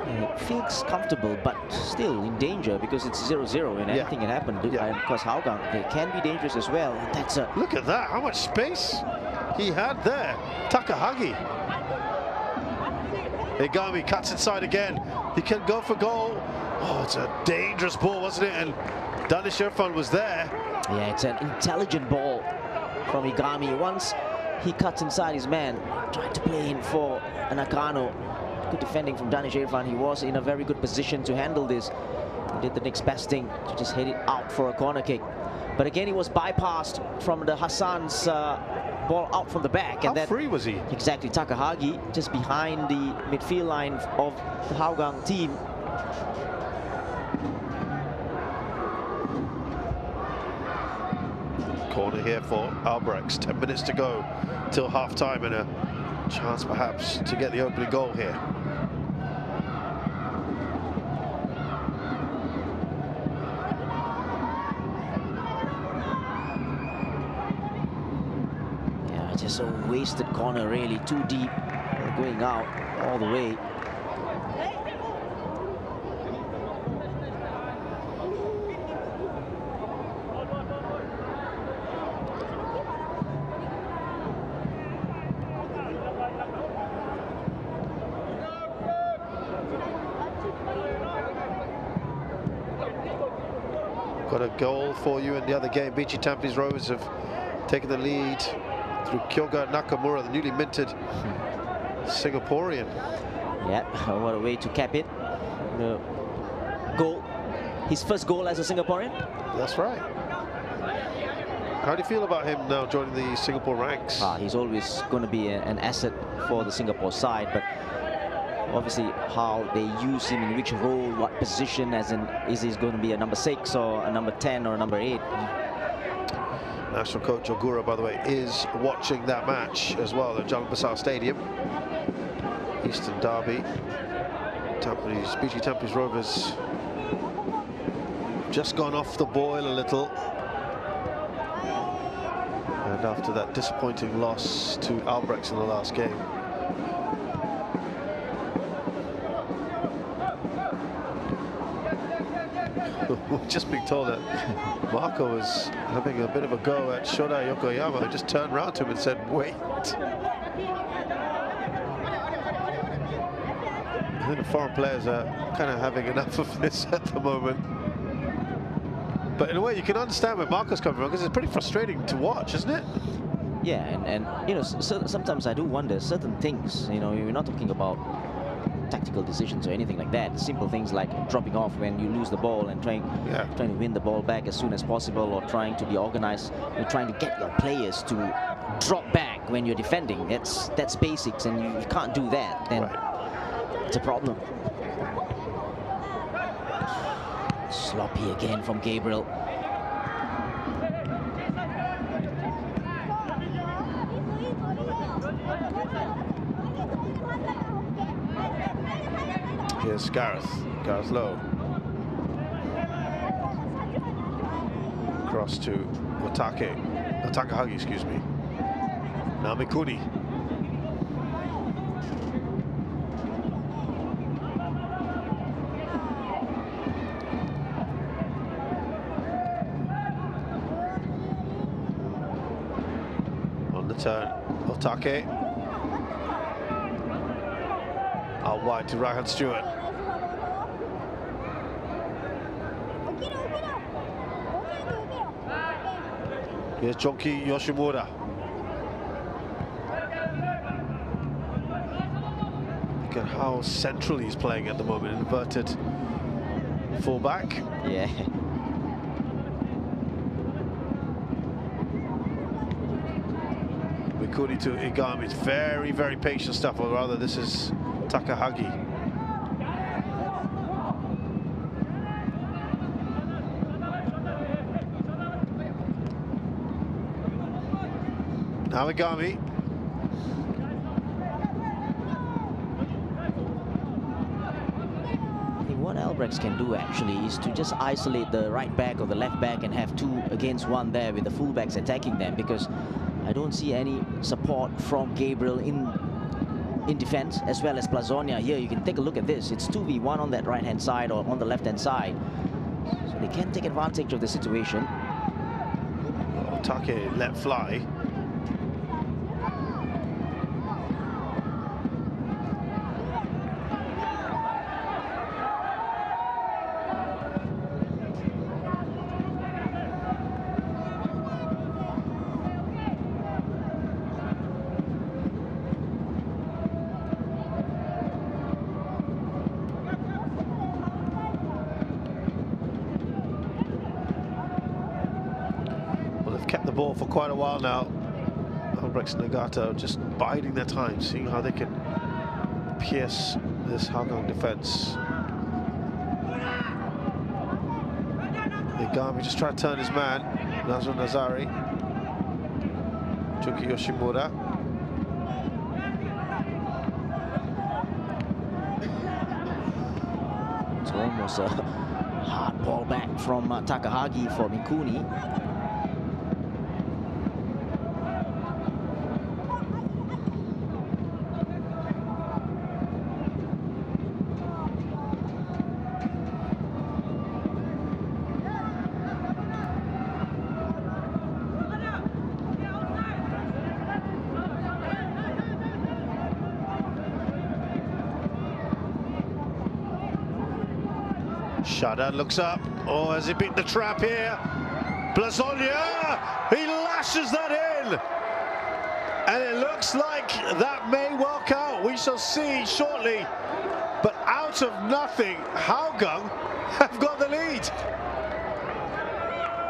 Yeah, it feels comfortable, but still in danger because it's 0-0 and anything can happen. Yeah. And of course, Hougang, they can be dangerous as well. And that's a Look at that, how much space he had there. Takahagi. Igami cuts inside again. He can go for goal. Oh, it's a dangerous ball, wasn't it? And Danish Irfan was there. Yeah, it's an intelligent ball from Igami. Once he cuts inside his man, tried to play in for Nakano. Good defending from Danish Irfan. He was in a very good position to handle this. He did the next best thing to just hit it out for a corner kick. But again, he was bypassed from the Hassan's ball out from the back. How and that free was he? Exactly, Takahagi just behind the midfield line of the Hougang team. Corner here for Albirex. 10 minutes to go till half time and a chance perhaps to get the opening goal here. Yeah, just a wasted corner, really too deep, going out all the way. Got a goal for you in the other game. Bichi Tampines Rovers have taken the lead through Kyoga Nakamura, the newly minted Singaporean. Yeah, what a way to cap it. The goal, his first goal as a Singaporean. That's right. How do you feel about him now joining the Singapore ranks? He's always going to be an asset for the Singapore side, but obviously how they use him in which role, what position, as in is he going to be a number 6 or a number 10 or a number 8? National coach Ogura, by the way, is watching that match as well at Jalan Besar Stadium. Eastern Derby. Bichi Tampines Rovers just gone off the boil a little. And after that disappointing loss to Albirex in the last game. We're just being told that Marco was having a bit of a go at Shoda Yokoyama, who just turned around to him and said, wait. I think the foreign players are kind of having enough of this at the moment. But in a way, you can understand where Marco's coming from, because it's pretty frustrating to watch, isn't it? Yeah, and you know, sometimes I do wonder certain things. You know, you're not talking about tactical decisions or anything like that. Simple things like dropping off when you lose the ball and trying to win the ball back as soon as possible, or trying to be organized. You're trying to get your players to drop back when you're defending. That's basics, and you can't do that. Then it's a problem. Sloppy again from Gabriel. Here's Gareth Lowe. Cross to Takahagi, excuse me. Now Mikuni. On the turn, Otake. Out wide to right-hand Stewart. Here's Jonki Yoshimura. Look at how central he's playing at the moment, inverted fullback. Yeah. Mikuni to Igami. It's very, very patient stuff, or rather this is Takahagi. Now Igami. Albirex can do actually is to just isolate the right back or the left back and have 2 against 1 there with the fullbacks attacking them, because I don't see any support from Gabriel in defense as well as Plazonia. Here you can take a look at this. It's 2v1 on that right hand side or on the left hand side, so they can take advantage of the situation. Take let fly. Kept the ball for quite a while now. Albirex and Niigata just biding their time, seeing how they can pierce this Hougang defense. Igami just tried to turn his man. Nazar Nazari. Juki Yoshimura. It's almost a hard ball back from Takahagi for Mikuni. Shadan looks up. Oh, has he beaten the trap here? Plazonia! He lashes that in! And it looks like that may well count. We shall see shortly. But out of nothing, Hougang have got the lead.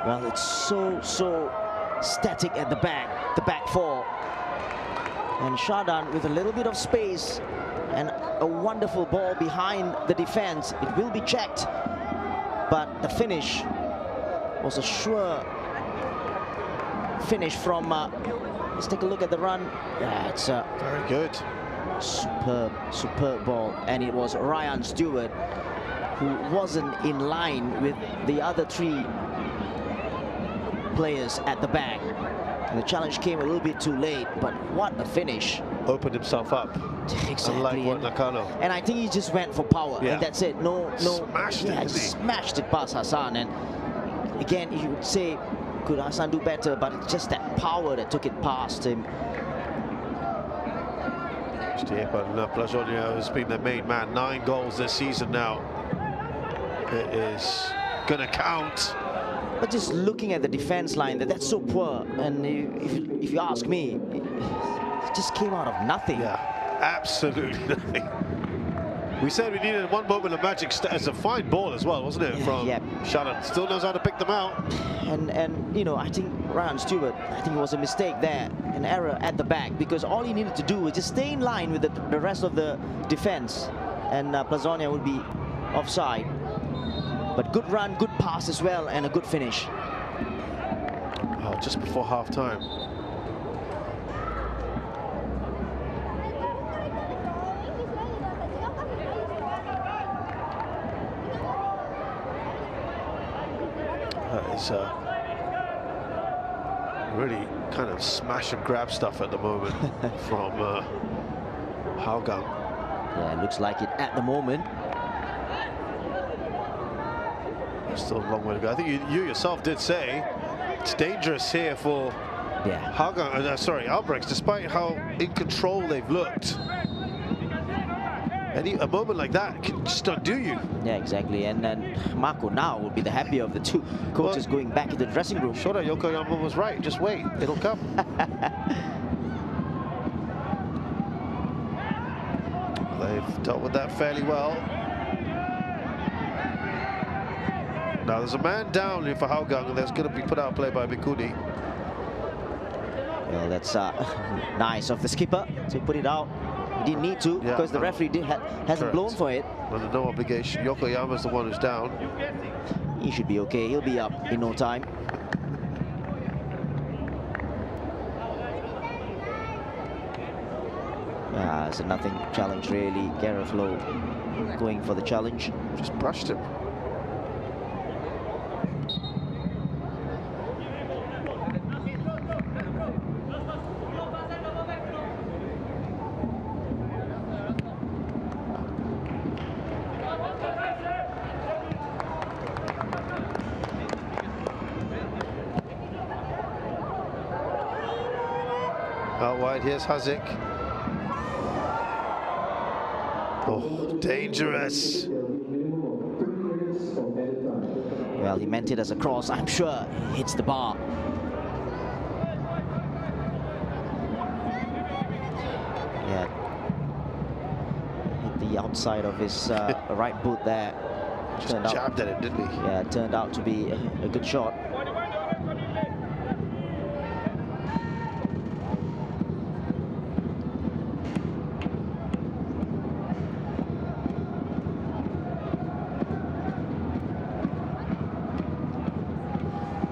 Well, it's so static at the back 4. And Shadan with a little bit of space and a wonderful ball behind the defense. It will be checked, but the finish was a sure finish from, let's take a look at the run. Yeah, it's a very good. Superb ball. And it was Ryan Stewart who wasn't in line with the other 3 players at the back. And the challenge came a little bit too late, but what a finish. Opened himself up. Exactly. Unlike what Nakano. And I think he just went for power, yeah. and that's it. No, smashed it, just smashed it past Hassan. And again, you would say, could Hassan do better? But it's just that power that took it past him. Plazonia has been the main man. 9 goals this season now. It is gonna count. But just looking at the defense line, that's so poor. And if you ask me, it just came out of nothing. Yeah, absolutely nothing. We said we needed one moment of magic. It's a fine ball as well, wasn't it? From Shadan. Still knows how to pick them out. And you know, I think Ryan Stewart, I think it was a mistake there, an error at the back, because all he needed to do was just stay in line with the rest of the defense, and Plazonia would be offside. But good run, good pass as well, and a good finish. Oh, just before half-time. That is really kind of smash and grab stuff at the moment from Hougang. Yeah, it looks like it at the moment. Still a long way to go. I think you yourself did say it's dangerous here for Hougang, sorry, Albirex, despite how in control they've looked. A moment like that can just undo you. Yeah, exactly. And then Marco now will be the happier of the 2 coaches going back into the dressing room. Shota Yokoyama was right. Just wait, it'll come. They've dealt with that fairly well. Now there's a man down here for Hougang, and there's going to be put out play by Mikuni. Well, that's nice of the skipper to put it out. He didn't need to, because the referee hasn't blown for it. Under no obligation. Yokoyama's the one who's down. He should be okay. He'll be up in no time. It's a nothing challenge really. Gareth Lowe going for the challenge. Just brushed him. Out wide, here's Hazik. Oh, dangerous. Well, he meant it as a cross. I'm sure he hits the bar. Yeah. Hit the outside of his right boot there. Just jabbed at it, didn't he? Yeah, it turned out to be a good shot.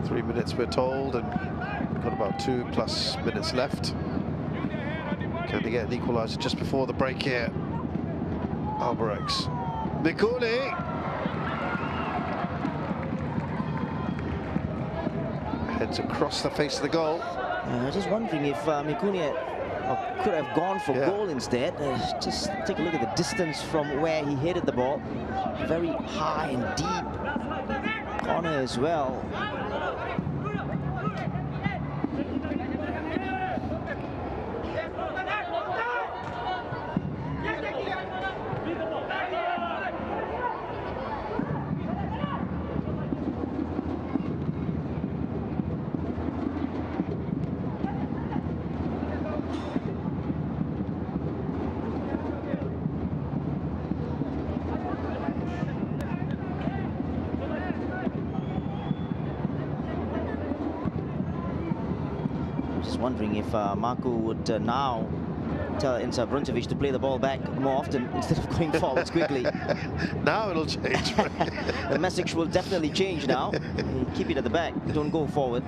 3 minutes we're told, and got about 2+ minutes left. Can they get an equaliser just before the break here? Albirex. Mikuni! Heads across the face of the goal. Just wondering if Mikuni could have gone for goal instead. Just take a look at the distance from where he headed the ball. Very high and deep corner as well. Wondering if Marco would now tell Insa Bruncevic to play the ball back more often instead of going forwards quickly. Now it'll change. The message will definitely change now. Keep it at the back, don't go forward.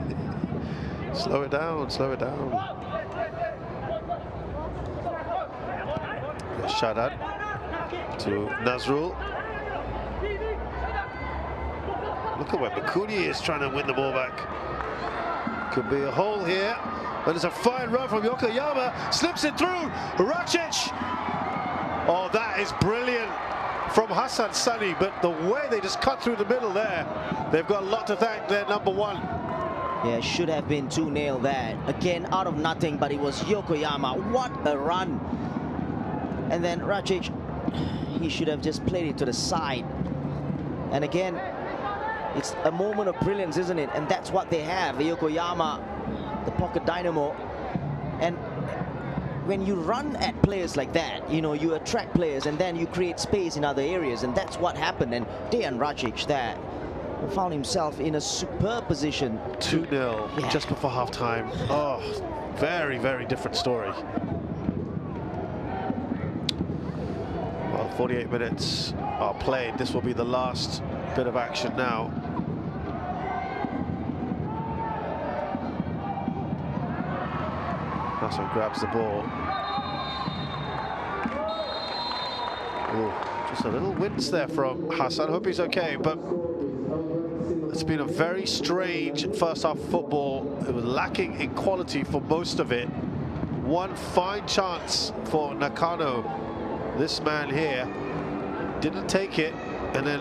Slow it down, slow it down. Shadat to Nazrul. Look at where Mikuni is trying to win the ball back. Could be a hole here. But it's a fine run from Yokoyama, slips it through, Racic! Oh, that is brilliant from Hassan Sani, but the way they just cut through the middle there, they've got a lot to thank their number one. Yeah, should have been 2-0 there. Again, out of nothing, but it was Yokoyama. What a run! And then Racic, he should have just played it to the side. And again, it's a moment of brilliance, isn't it? And that's what they have, Yokoyama, the pocket dynamo. And when you run at players like that, you know, you attract players and then you create space in other areas, and that's what happened. And Dejan Racic there found himself in a superb position. 2-0 just before half-time. Oh, very, very different story. Well, 48 minutes are played. This will be the last bit of action now. Hassan grabs the ball. Ooh, just a little wince there from Hassan. Hope he's okay, but it's been a very strange first half of football. It was lacking in quality for most of it. One fine chance for Nakano. This man here didn't take it, and then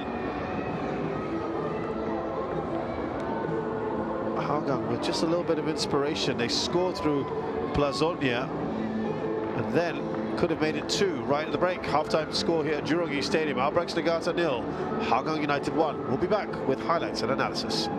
Hougang with just a little bit of inspiration. They scored through Plazonia, and then could have made it 2 right at the break. Halftime score here at Jurong East Stadium. Albirex Niigata 0, Hougang United 1. We'll be back with highlights and analysis.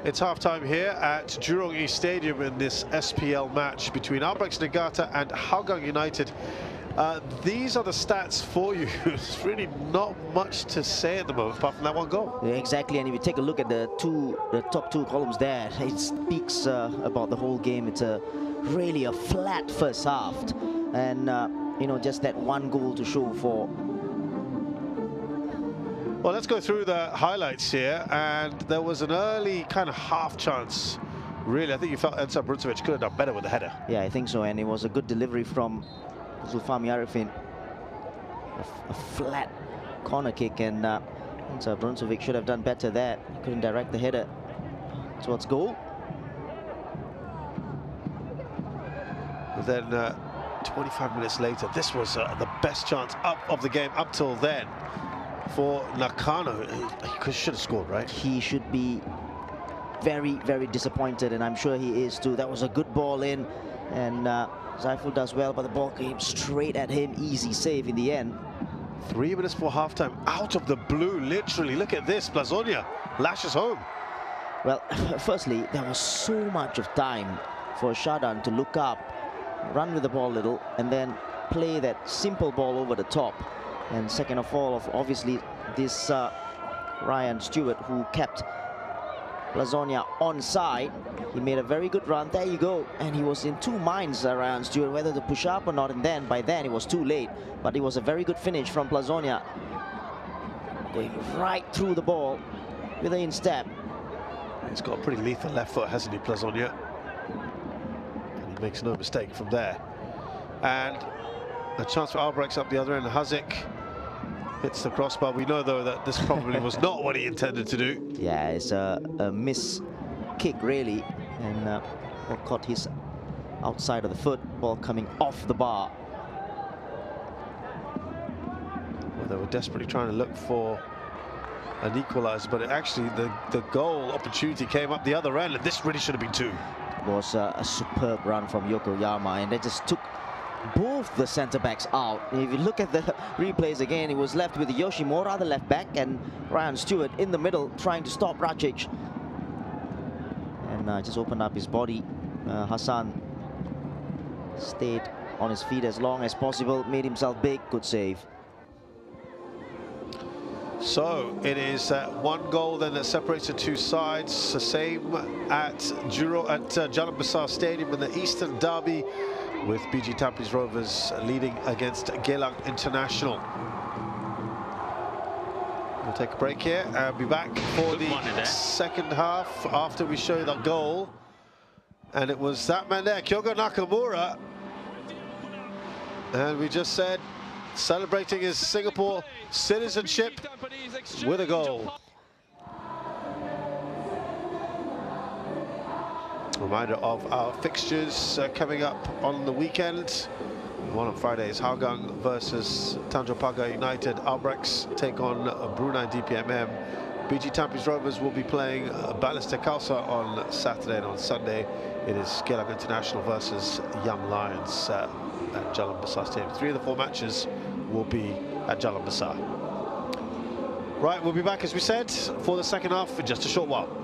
It's halftime here at Jurong East Stadium in this SPL match between Albirex Niigata and Hougang United. These are the stats for you. There's really not much to say at the moment apart from that one goal. Yeah, exactly, and if you take a look at the top two columns there, it speaks about the whole game. It's really a flat first half, and you know, just that one goal to show for. Well, let's go through the highlights here, and there was an early kind of half chance. Really, I think you felt Ensar Bruncevic could have done better with the header. Yeah, I think so, and it was a good delivery from Zulfami Arifin. A flat corner kick, and Ensar Bruncevic should have done better there. He couldn't direct the header towards goal. But then 25 minutes later, this was the best chance up of the game up till then for Nakano. He should have scored, right? He should be very, very disappointed, and I'm sure he is too. That was a good ball in, and Zaiful does well, but the ball came straight at him. Easy save in the end. 3 minutes for halftime, out of the blue, literally. Look at this, Blazonia lashes home. Well, firstly, there was so much of time for Shadan to look up, run with the ball a little, and then play that simple ball over the top. And second of all, obviously, this Ryan Stewart, who kept Blazonia onside. He made a very good run. There you go. And he was in two minds, Ryan Stewart, whether to push up or not. And then, by then, it was too late. But it was a very good finish from Blazonia, going right through the ball with an instep. He's got a pretty lethal left foot, hasn't he, Blazonia? And he makes no mistake from there. And a chance for Albirex up the other end. Hazic hits the crossbar. We know, though, that this probably was not what he intended to do. Yeah, it's a miss kick, really. And ball caught his outside of the foot, ball coming off the bar. Well, they were desperately trying to look for an equaliser, but actually the goal opportunity came up the other end, and this really should have been two. It was a superb run from Yokoyama, and they just took both the centre-backs out. If you look at the replays again, he was left with Yoshimura, the left back, and Ryan Stewart in the middle trying to stop Racic. And just opened up his body. Hassan stayed on his feet as long as possible, made himself big, good save. So it is one goal then that separates the two sides. The same at Jalan Besar Stadium in the Eastern Derby, with BG Tampines Rovers leading against Geylang International. We'll take a break here and be back for the second half after we show you that goal. And it was that man there, Kyogo Nakamura. And we just said, celebrating his Singapore citizenship with a goal. Reminder of our fixtures coming up on the weekend. One on Friday is Hougang versus Tanjung Pagar United. Albirex take on Brunei DPMM. BG Tampines Rovers will be playing Balestier Khalsa on Saturday, and on Sunday it is Geylang International versus Young Lions at Jalan Besar Stadium. 3 of the 4 matches will be at Jalan Besar. Right, we'll be back, as we said, for the second half in just a short while.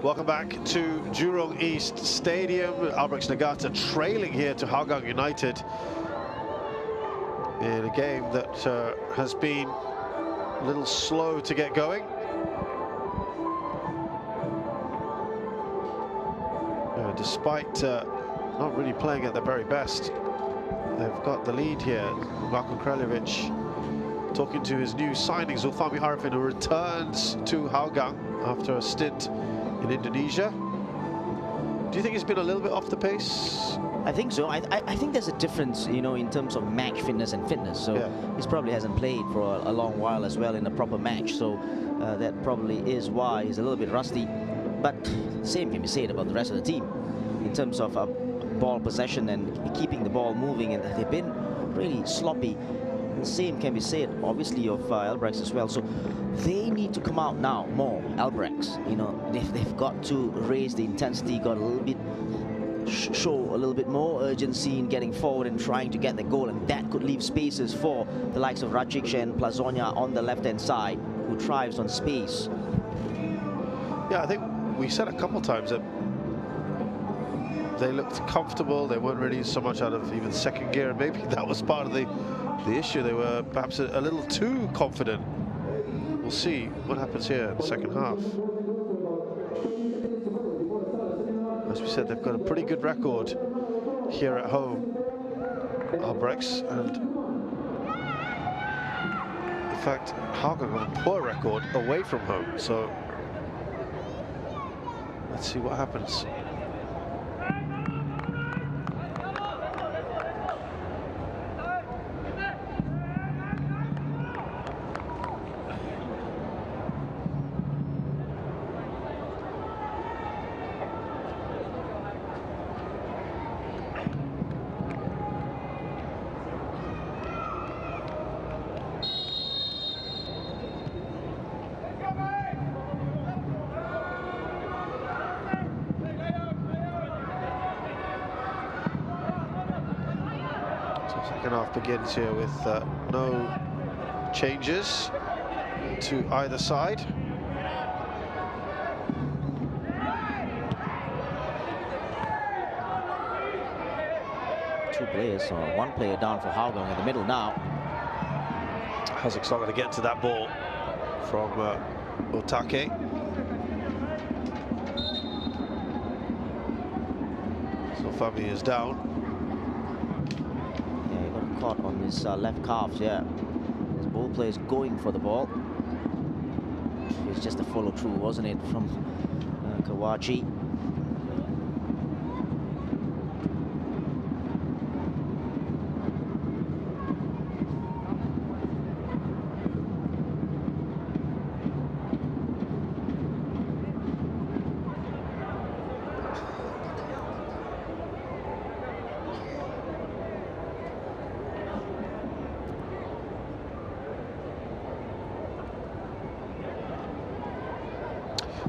Welcome back to Jurong East Stadium. Albirex Niigata trailing here to Hougang United in a game that has been a little slow to get going. Despite not really playing at their very best, they've got the lead here. Marko Kraljevic talking to his new signing, Zulfami Arifin, who returns to Hougang after a stint in Indonesia. Do you think he's been a little bit off the pace? I think so. I think there's a difference, you know, in terms of match fitness and fitness. So yeah, he probably hasn't played for a long while as well in a proper match. So that probably is why he's a little bit rusty. But same can be said about the rest of the team in terms of ball possession and keeping the ball moving. And they've been really sloppy. And same can be said, obviously, of Albirex as well. So they need to come out now more, Albirex. You know, they've got to raise the intensity, got a little bit, show a little bit more urgency in getting forward and trying to get the goal, and that could leave spaces for the likes of Racic and Plazonia on the left-hand side, who thrives on space. Yeah, I think we said a couple times that they looked comfortable. They weren't really so much out of even second gear, and maybe that was part of the issue. They were perhaps a little too confident. We'll see what happens here in the second half. As we said, they've got a pretty good record here at home, Albirex, and in fact, Hougang have a poor record away from home. So let's see what happens. Second half begins here with no changes to either side. Two players, or one player down for Hougang in the middle now. Hazik's not going to get to that ball from Otake. So Fabi is down. Caught on his left calf, yeah. His ball players going for the ball. It was just a follow through, wasn't it, from Kawachi.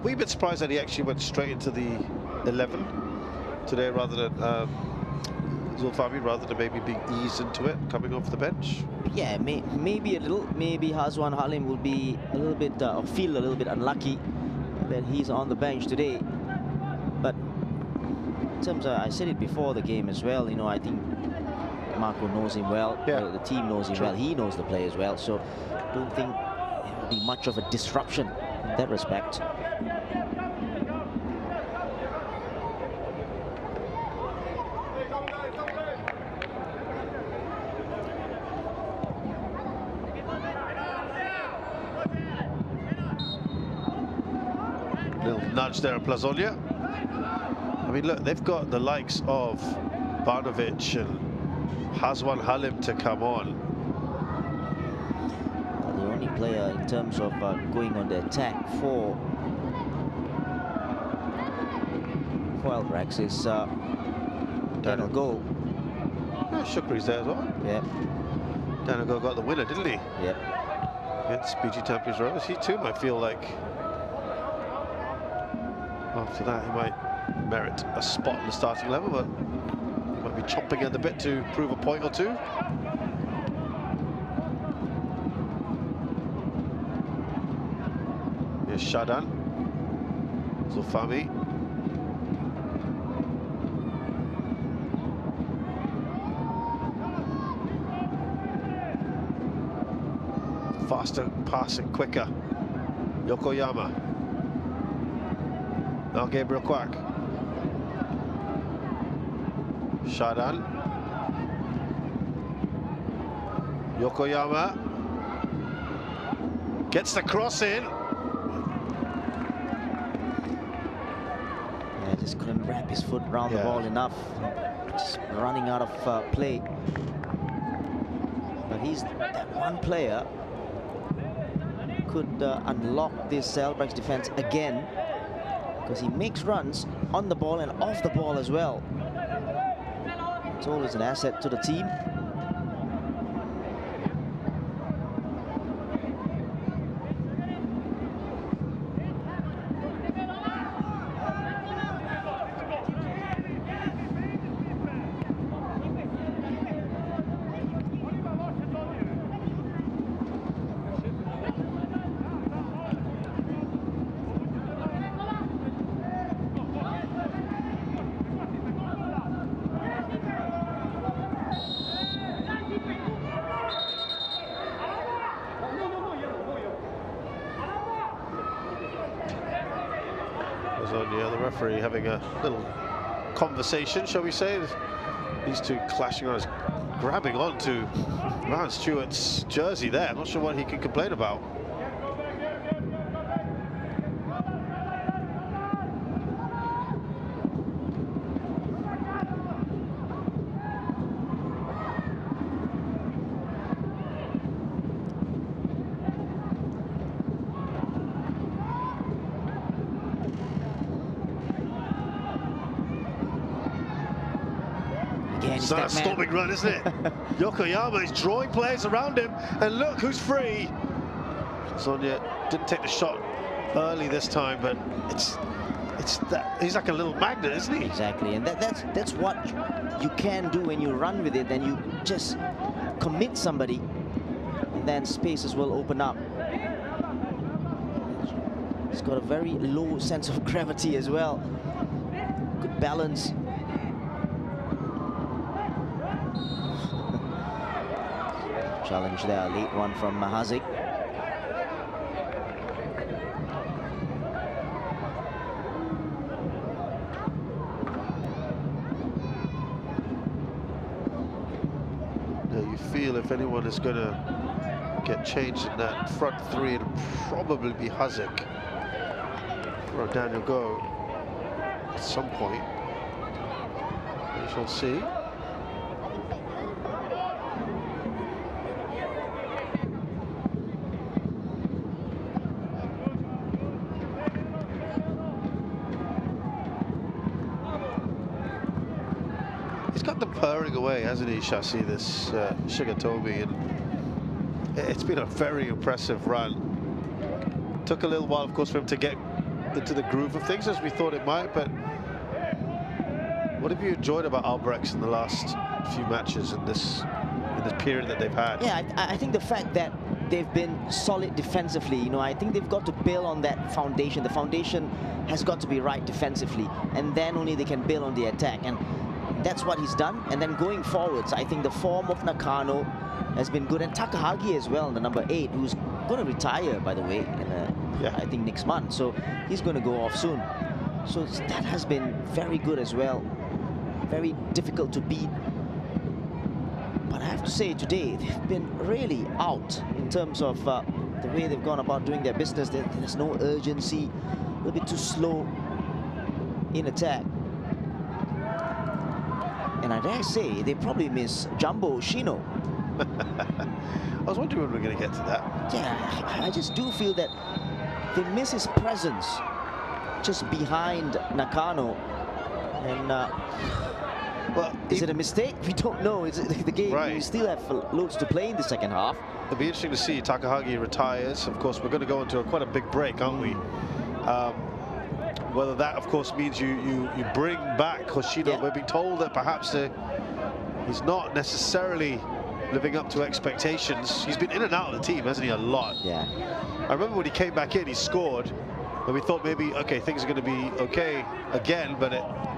Were you a bit surprised that he actually went straight into the 11 today rather than Zulfami, rather than maybe being eased into it, coming off the bench? Yeah, maybe a little. Maybe Hazwan Halim will be a little bit, or feel a little bit unlucky that he's on the bench today. But in terms of, I said it before the game as well, you know, I think Marco knows him well. Yeah. The team knows him well. He knows the players well. So I don't think it will be much of a disruption in that respect. Little nudge there at Plazonia. I mean, look, they've got the likes of Barnovic and Hazwan Halim to come on. The only player in terms of going on the attack for Albirex is Daniel Goh. Yeah, Shukri's there as well. Yeah. Daniel Goh got the winner, didn't he? Yep. Against PG Tampines Rovers. He too might feel like after that he might merit a spot in the starting level, but he might be chomping at the bit to prove a point or two. Here's Shadan. Zulfami. Faster, passing quicker. Yokoyama. Now Gabriel Kwak. Shadan. Yokoyama. Gets the cross in. Yeah, just couldn't wrap his foot around the ball enough. Just running out of play. But he's that one player could unlock this Albirex defense again, because he makes runs on the ball and off the ball as well. It's always an asset to the team. The referee having a little conversation, shall we say. These two clashing around, grabbing onto Ryan Stewart's jersey there. I'm not sure what he can complain about. It's not a storming run, isn't it? Yokoyama is drawing players around him, and look who's free. Sonia didn't take the shot early this time, but it's that he's like a little magnet, isn't he? Exactly, and that's what you can do when you run with it, and you just commit somebody, and then spaces will open up. He's got a very low sense of gravity as well. Good balance. Challenge there, late one from Mahazik. Now you feel if anyone is going to get changed in that front three, it'll probably be Hazik or Daniel Goh at some point. We shall see. Got them purring away, hasn't he, Shasi, this Shigatomi, and it's been a very impressive run. Took a little while, of course, for him to get into the groove of things, as we thought it might, but what have you enjoyed about Albirex in the last few matches in this period that they've had? Yeah, I think the fact that they've been solid defensively, you know, I think they've got to build on that foundation. The foundation has got to be right defensively, and then only they can build on the attack, and that's what he's done. And then going forwards, I think the form of Nakano has been good, and Takahagi as well, the number 8, who's going to retire, by the way, in I think next month, so he's going to go off soon. So that has been very good as well, very difficult to beat. But I have to say, today they've been really out in terms of the way they've gone about doing their business. There's no urgency, a little bit too slow in attack. And I dare say they probably miss Jumbo Shino. I was wondering when we were going to get to that. Yeah, I just do feel that they miss his presence just behind Nakano. And Well, is it a mistake? We don't know. It's the game. Right. We still have loads to play in the second half. It'll be interesting to see. Takahagi retires. Of course, we're going to go into quite a big break, aren't we? Whether that, of course, means you bring back Hoshino. Yeah. We're being told that perhaps he's not necessarily living up to expectations. He's been in and out of the team, hasn't he, a lot? Yeah. I remember when he came back in, he scored, and we thought maybe, okay, things are going to be okay again, but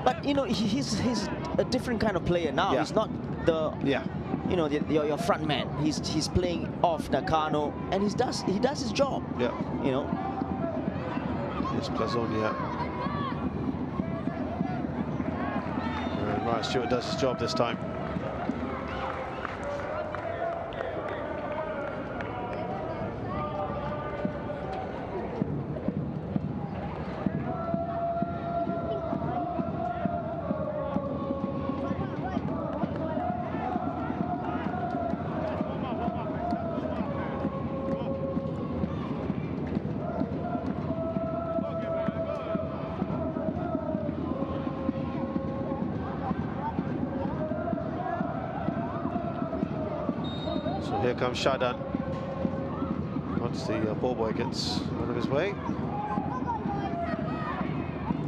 But you know, he's a different kind of player now. Yeah. He's not the yeah. you know your front man. He's playing off Nakano, and he does his job. Yeah. You know. It's Plazonia. And Ryan Stewart does his job this time. So here comes Shadan. Once the ball boy gets out of his way.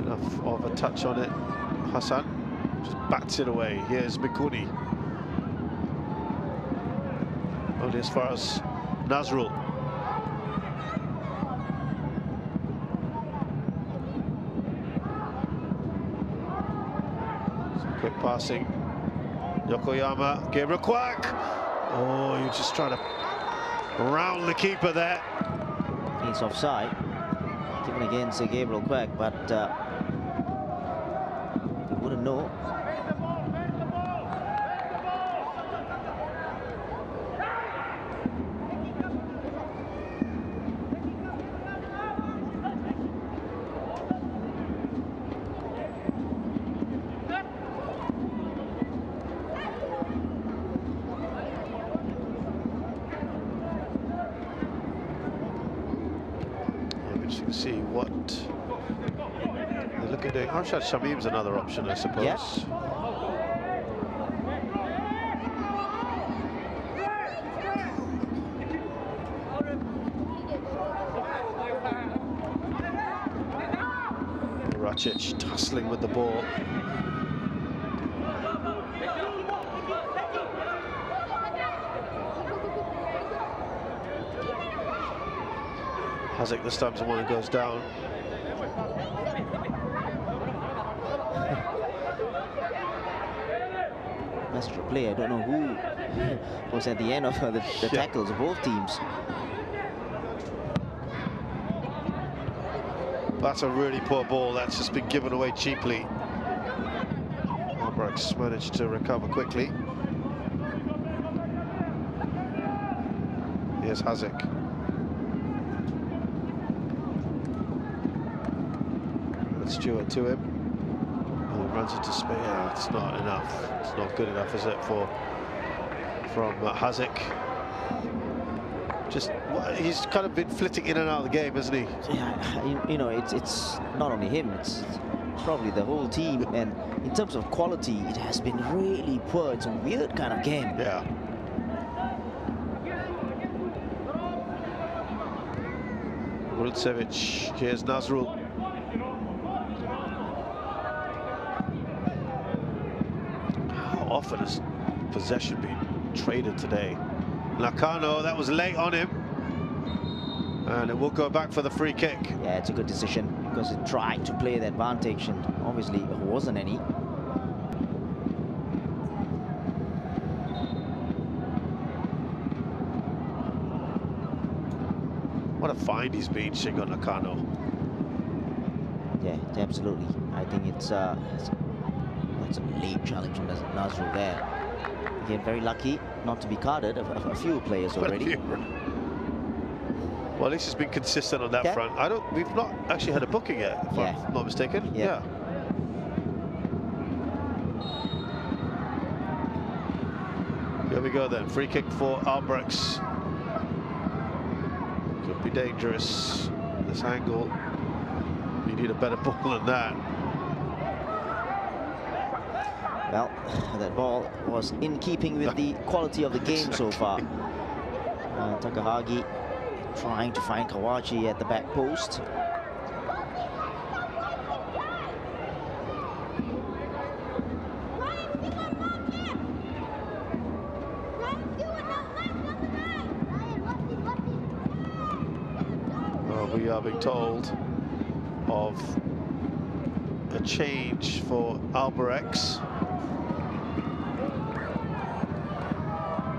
Enough of a touch on it. Hassan just bats it away. Here's Mikuni. Only as far as Nazrul. Some quick passing. Yokoyama, Gabriel Kwak. Oh, you're just trying to round the keeper there. He's offside. Given against Gabriel Quack, but you wouldn't know. Interesting to see what they're looking at doing. Arshad Shamim's another option, I suppose. Yeah. Racic tussling with the ball. Hazic this time's the one who goes down. Master player. I don't know who was at the end of the tackles of both teams. That's a really poor ball. That's just been given away cheaply. Albirex managed to recover quickly. Here's Hazic. Stewart to him. Oh, he runs into space. Yeah, it's not enough. It's not good enough, is it, from Hazic? Just he's kind of been flitting in and out of the game, hasn't he? Yeah, you know, it's not only him. It's probably the whole team. And in terms of quality, it has been really poor. It's a weird kind of game. Yeah. Vrucevic. Here's Nazrul. Often has possession been traded today? Nakano, that was late on him, and it will go back for the free kick. Yeah, it's a good decision because it tried to play the advantage, and obviously there wasn't any. What a find he's been, Shingo Nakano. Yeah, absolutely. I think it's a late challenge from Nazrul there. Again, very lucky not to be carded. A few players already. Well, at least he's been consistent on that front. We've not actually had a booking yet, if I'm not mistaken. Yeah. There we go then. Free kick for Albirex. Could be dangerous. This angle. You need a better ball than that. Well, that ball was in keeping with the quality of the game so far. Takahagi trying to find Kawachi at the back post. Well, we are being told of a change for Albirex.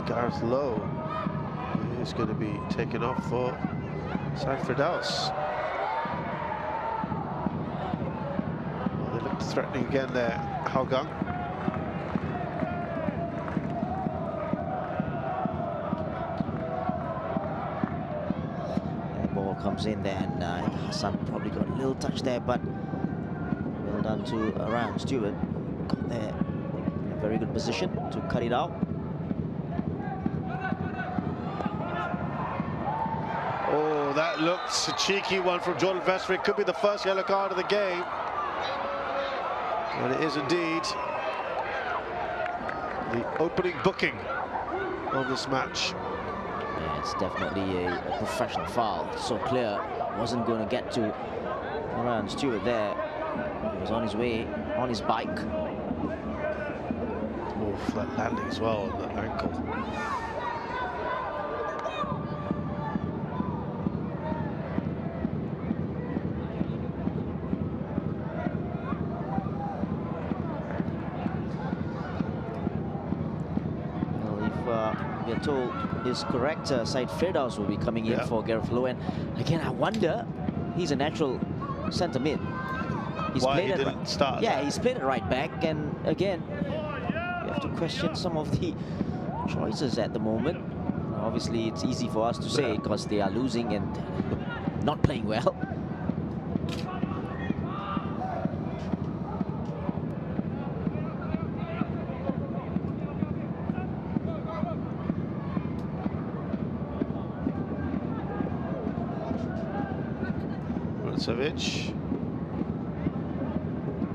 Gareth Lowe is going to be taken off for Firdaus. Well, they looked threatening again there, Hougang. The ball comes in there, and Hassan probably got a little touch there, but well done to Ryan Stewart. Got there in a very good position to cut it out. Oh, that looks a cheeky one from Jordan Vesper. It could be the first yellow card of the game. And it is indeed the opening booking of this match. Yeah, it's definitely a professional foul. So clear. Wasn't going to get to Ryan Stewart there. He was on his way, on his bike. Oh, that landing as well on that ankle. We are told is correct. Said Firdaus will be coming in for Gareth Lowe. And again, I wonder, he's a natural centre mid. He's Why played he at didn't start? Yeah, he's played at right back, and again, you have to question some of the choices at the moment. Obviously, it's easy for us to say because they are losing and not playing well. Savic.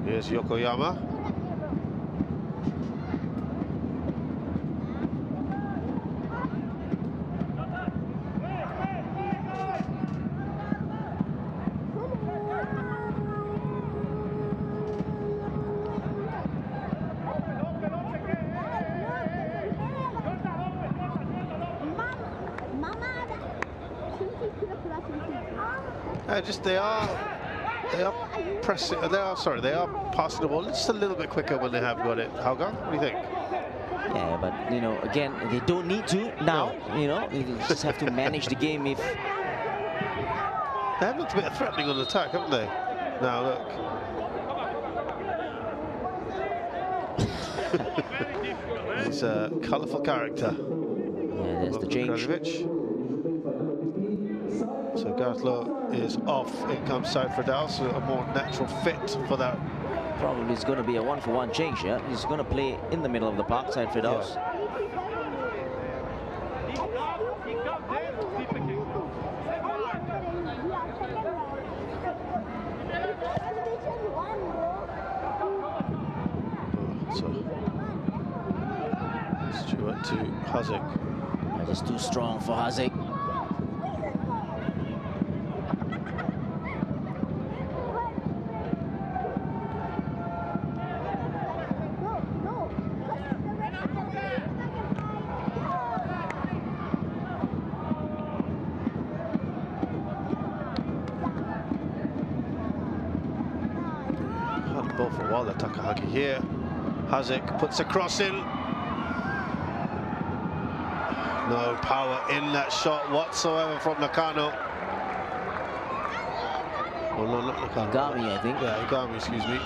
Here's Yokoyama. They are pressing. They are passing the ball just a little bit quicker when they have got it. Hougang, what do you think? Yeah, but you know, again, they don't need to now. No. You know, they just have to manage the game. If they have looked a bit threatening on the attack, haven't they? Now look, he's a colourful character. Yeah, there's the change. So Gareth Lowe is off. In comes Said Firdaus, a more natural fit for that. Probably it's going to be a one-for-one change. Yeah, he's going to play in the middle of the park, Said Firdaus. Yeah. So Stewart to Haziq. Just too strong for Haziq. Ball for a while there, Takahagi here. Haziq puts a cross in. No power in that shot whatsoever from Nakano. Well, no, not Nakano. Igami, I think. Yeah, Igami, excuse me.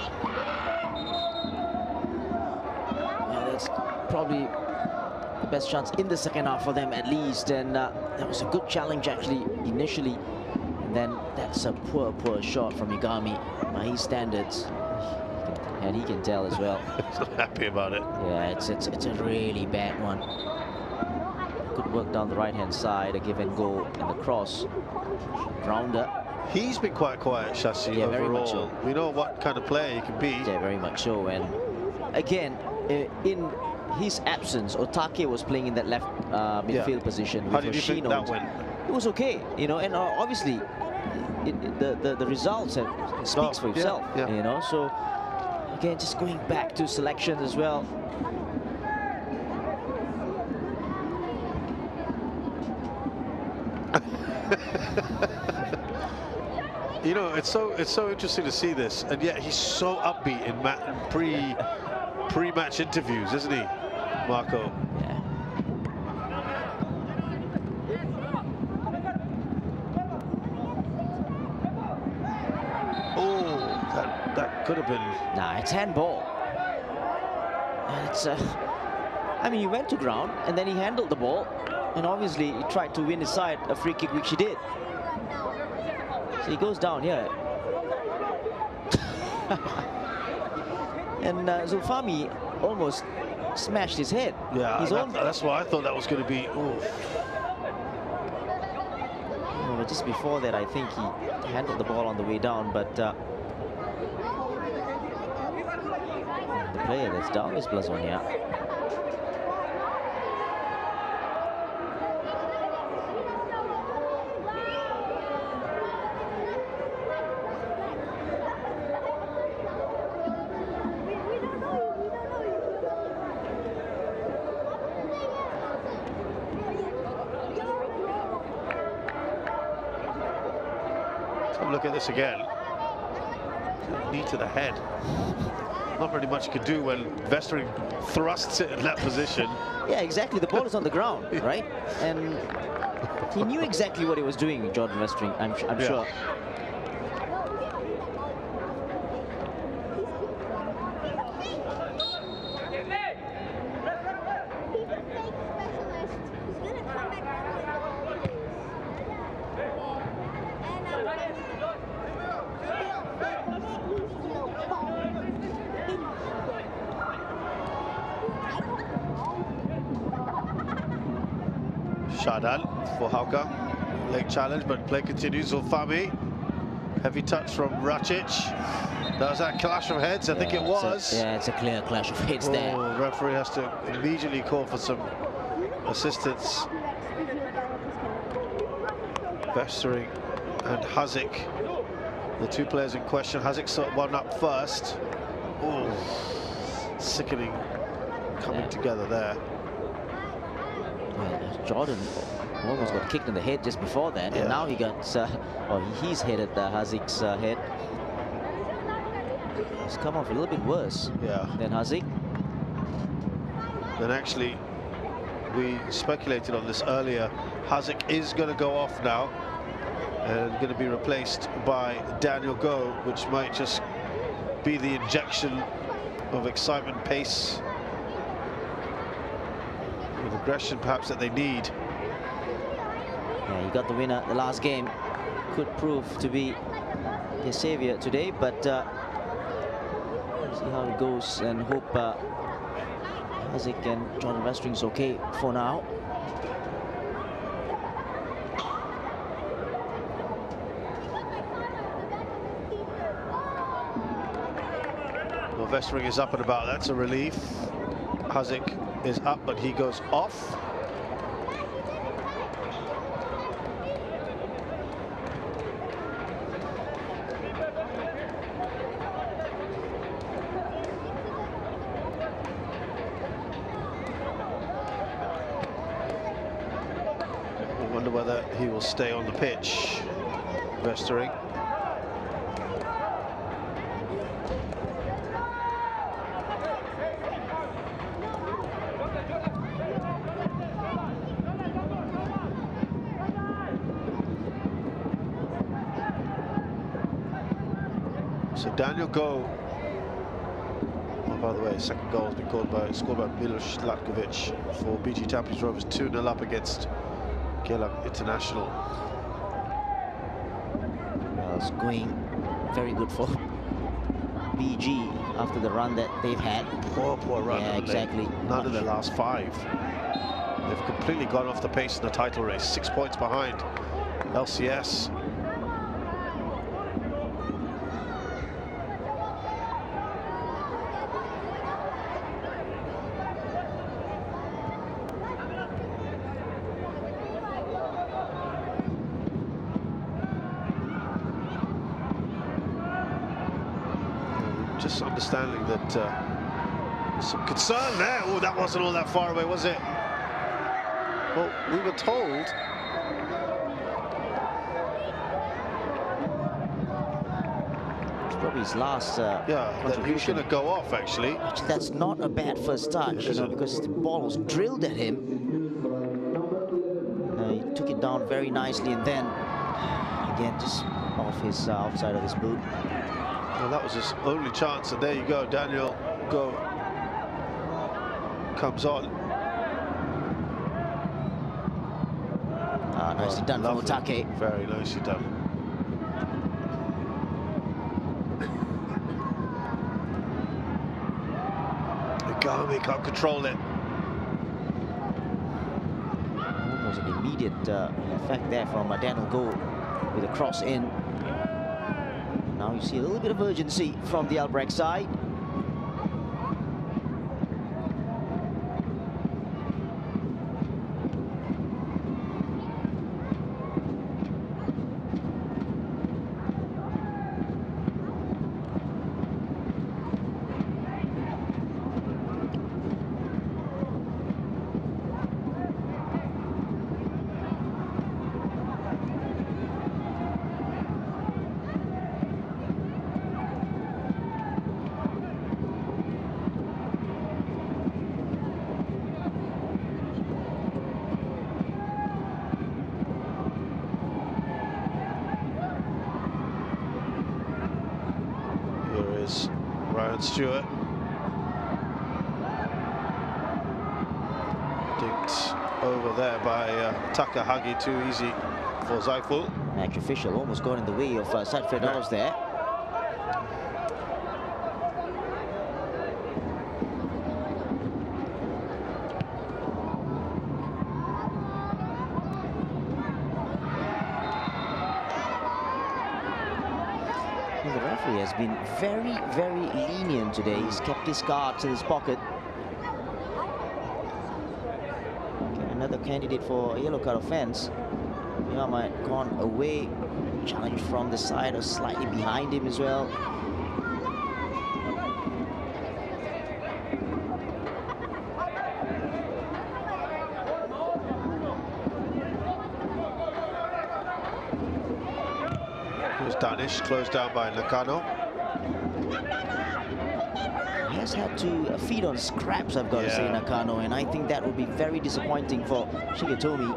Yeah, that's probably the best chance in the second half for them, at least. And that was a good challenge, actually, initially. And then that's a poor shot from Igami by his standards. And he can tell as well. He's not happy about it. Yeah, it's a really bad one. work down the right-hand side, a give and go, and the cross. Grounder. He's been quite quiet, Shashi, Yeah, overall. very much so. We know what kind of player he can be. Yeah, very much so. And again, in his absence, Otake was playing in that left midfield position How with did you think Yoshino. that went? It was okay, you know, and obviously the results speaks for itself, you know. So again, just going back to selections as well. You know, it's so interesting to see this, and yet he's so upbeat in pre-match interviews, isn't he, Marco? Yeah. Oh, that could have been. Nah, it's handball. And it's I mean, he went to ground and then he handled the ball, and obviously he tried to win his side a free kick, which he did. So he goes down here. And Zulfami almost smashed his head. Yeah, that's why I thought that was going to be. Oof. But just before that, I think he handled the ball on the way down, but the player that's down is Blazonia. Look at this again. Knee to the head. Not really much you can do when Vestering thrusts it in that position. Yeah, exactly. The ball is on the ground, right? And he knew exactly what he was doing, Jordan Vestering, I'm sure. Shadan for Hougang. Late challenge, but play continues. Zulfami. Heavy touch from Racic. That was that clash of heads, I think it was. It's a clear clash of heads there. Referee has to immediately call for some assistance. Vestering and Hazic, the two players in question. Hazic sort of one up first. Oh, sickening coming together there. Jordan almost got kicked in the head just before that, and now he got, he's headed Hazic's head. It's come off a little bit worse than Hazic. Then actually, we speculated on this earlier. Hazic is going to go off now and going to be replaced by Daniel Go, which might just be the injection of excitement, pace, with aggression perhaps that they need. Yeah, he got the winner the last game. Could prove to be the savior today, but see how it goes and hope Hazic and Jordan Vestering's okay for now. Well, Vestering is up and about. That's a relief. Hazic is up, but he goes off. I wonder whether he will stay on the pitch, Vestering. So Daniel Go, oh, by the way, second goal has been scored by Milos Latkovic for BG Tampines Rovers, 2-0 up against Geylang International. Well, it's going very good for BG after the run that they've had. Poor run. Yeah, exactly. None of the last 5. They've completely gone off the pace in the title race. 6 points behind LCS. Just understanding that some concern there. Oh, that wasn't all that far away, was it? Well, we were told it's probably his last that he was contribution. going to go off, actually. Actually, that's not a bad first touch, you know, because the ball was drilled at him. He took it down very nicely, and then again just off his outside of his boot. Well, that was his only chance, and there you go. Daniel Go comes on. Nicely done from Otake. Very nicely done. He can't control it. Almost an immediate effect there from Daniel Go with a cross in. Now you see a little bit of urgency from the Albirex side. Stewart. Dinked over there by Takahagi, too easy for Zaiful. Match official almost got in the way of Saiful there. The referee has been very, very lenient today. He's kept his cards in his pocket. Okay, another candidate for a yellow card offense. Yama had gone away. Challenge from the side or slightly behind him as well. Danish, closed down by Nakano. He has had to feed on scraps, I've got to say, Nakano, and I think that would be very disappointing for Shigetomi.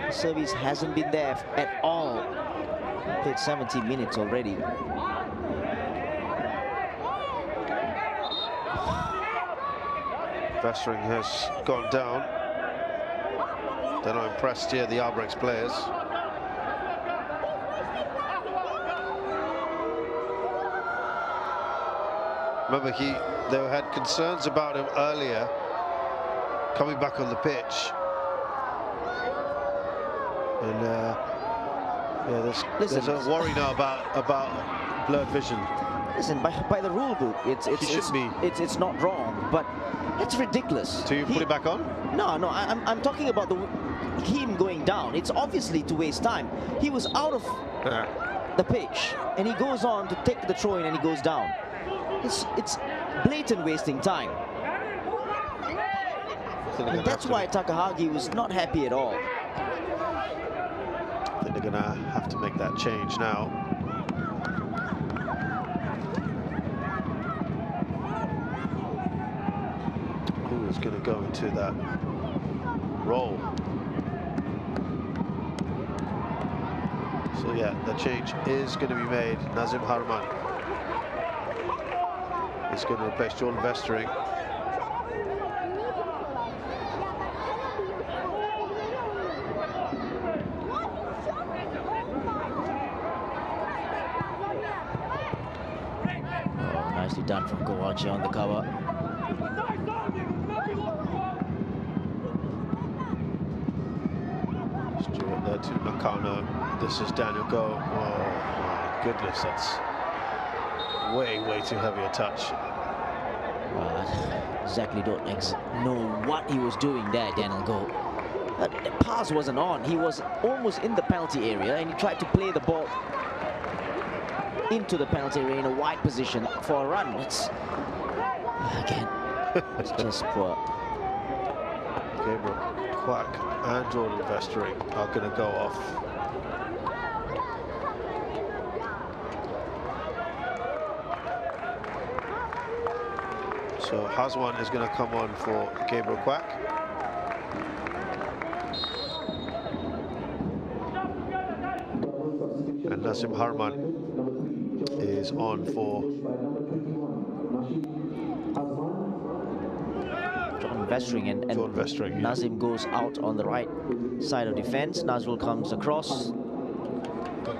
The service hasn't been there at all. He played 70 minutes already. Vestering has gone down. They're not impressed here, the Albirex players. Remember, they had concerns about him earlier, coming back on the pitch. And there's a worry now about blurred vision. Listen, by the rule book, it's not wrong, but it's ridiculous. So you put it back on? No, I'm talking about him going down. It's obviously to waste time. He was out of the pitch, and he goes on to take the throw-in, and he goes down. It's blatant wasting time. And that's why Takahagi was not happy at all. I think they're going to have to make that change now. Who is going to go into that role? So yeah, the change is going to be made. Nazim Harman is going to replace Jordan Vestering. Oh, nicely done from Kawachi on the cover. to Nakano. This is Daniel Go. Oh my goodness, that's way too heavy a touch. Exactly, don't know what he was doing there, Daniel Go. The pass wasn't on. He was almost in the penalty area and he tried to play the ball into the penalty area in a wide position for a run. It's just poor. Gabriel Quack and Jordan Vestering are going to go off. So Hazwan is going to come on for Gabriel Quack. And Nasim Harman is on for Jordan Vestering and Jordan Vestering. Nazim goes out on the right side of defense. Nazrul comes across,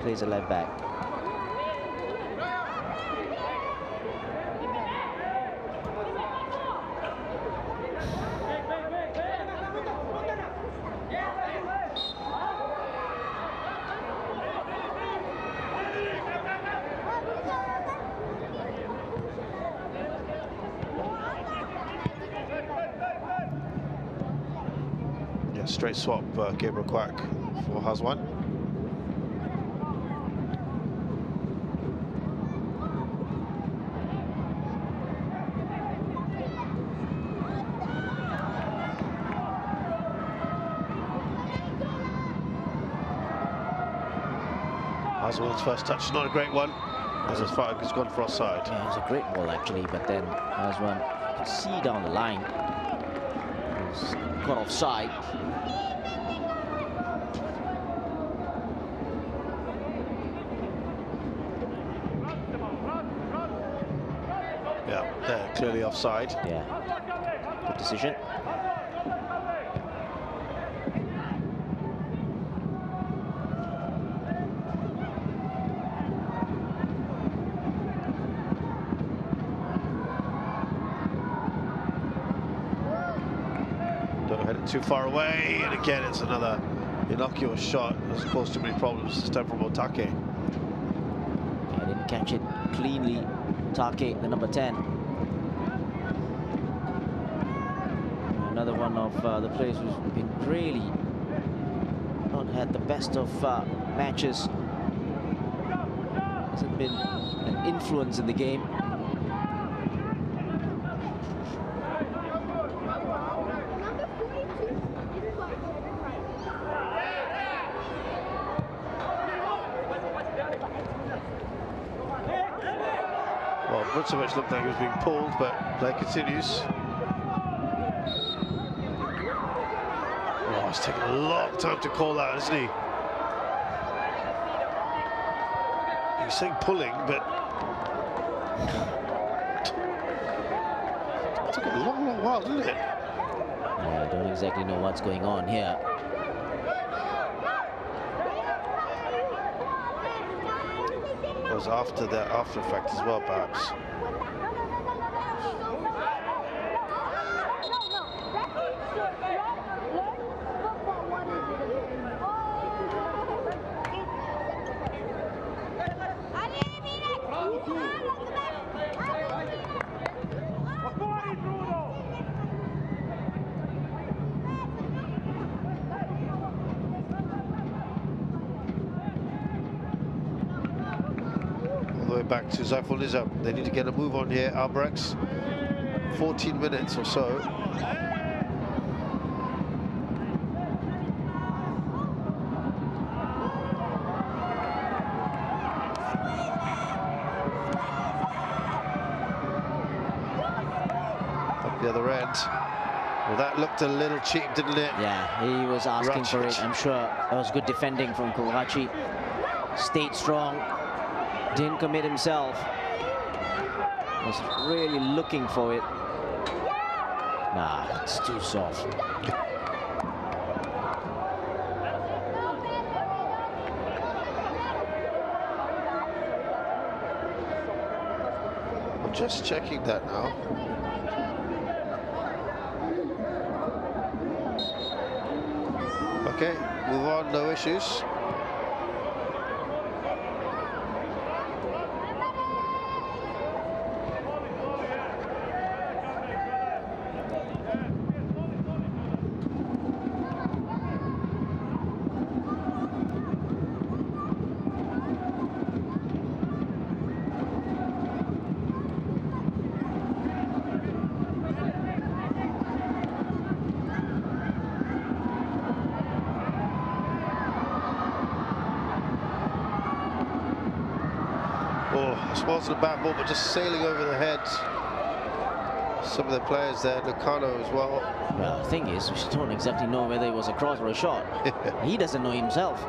plays a left back. Straight swap, Gabriel Quack for Hazwan. Hazwan's first touch, not a great one. As far as it's gone for offside. Yeah, it was a great ball actually, but then Hazwan, you can see down the line, he's got offside. Yeah, they're clearly offside. Yeah, good decision. Don't head it too far away, and again it's another innocuous shot. Has caused too many problems this time from Otake. I didn't catch it cleanly. Take, the number 10. Another one of the players who's been really not had the best of matches. Hasn't been an influence in the game. Well, Vucevic looked like he was being pulled, but play continues. Oh, it's taking a long time to call that, isn't he? He's saying pulling, but it took a long while, didn't it? Yeah, I don't exactly know what's going on here. It was after that after effect as well, perhaps. Back to Zaiful Nizam. They need to get a move on here, Albirex. 14 minutes or so. Up the other end. Well, that looked a little cheap, didn't it? Yeah, he was asking for it. I'm sure that was good defending from Kurachi. Stayed strong. Didn't commit himself. Was really looking for it. Nah, it's too soft. I'm just checking that now. Okay, move on, no issues. This wasn't a bad ball, but just sailing over the heads. Some of the players there, Nakano as well. Well, the thing is, we don't exactly know whether it was a cross or a shot. He doesn't know himself.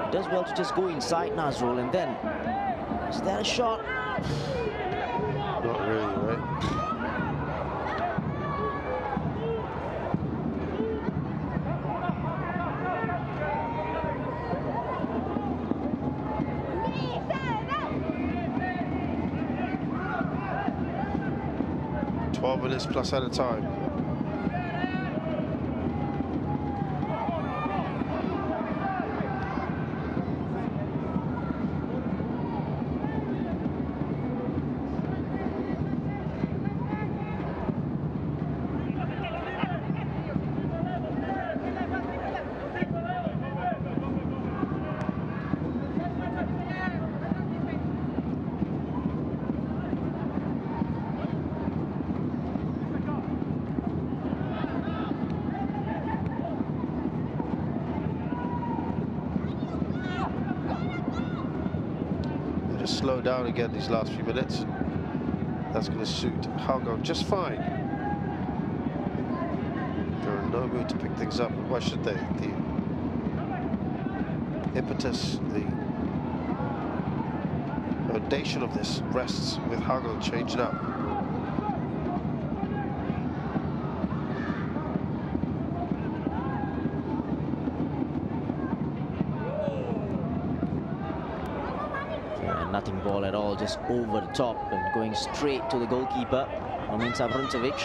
He does well to just go inside Nazrul, and then, is that a shot? Not really, right? 12 minutes plus at a time. Just slow down again these last few minutes. That's going to suit Hougang just fine. They're in no mood to pick things up. Why should they? The impetus, the foundation of this rests with Hougang changing up. Nothing ball at all, just over the top and going straight to the goalkeeper, Omin Sabruncevic.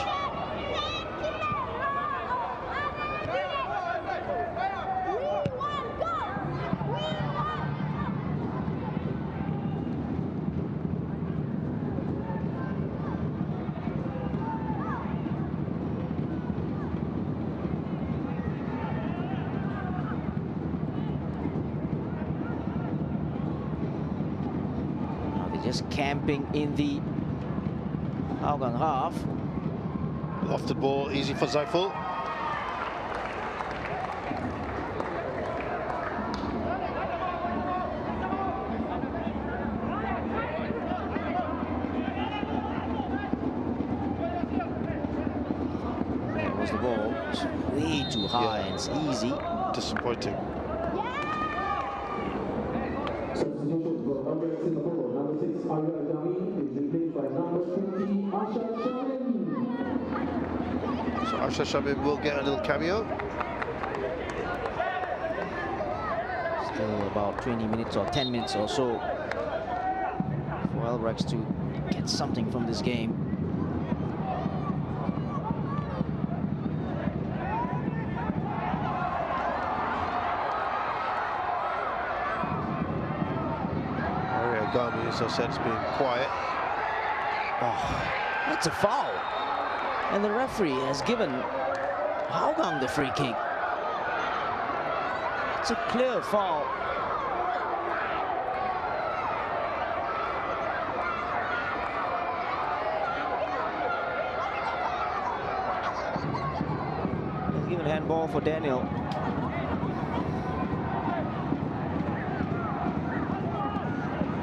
Just camping in the Hougang half. Lofted ball, easy for Zaiful. There was the ball. It's way too high and it's easy. Disappointing. So Asha Shamim will get a little cameo. Still about 20 minutes or 10 minutes or so for Albirex to get something from this game. Gami, as I said, has been quiet. Oh, that's a foul. And the referee has given Hougang the free kick. It's a clear foul. He's given a handball for Daniel.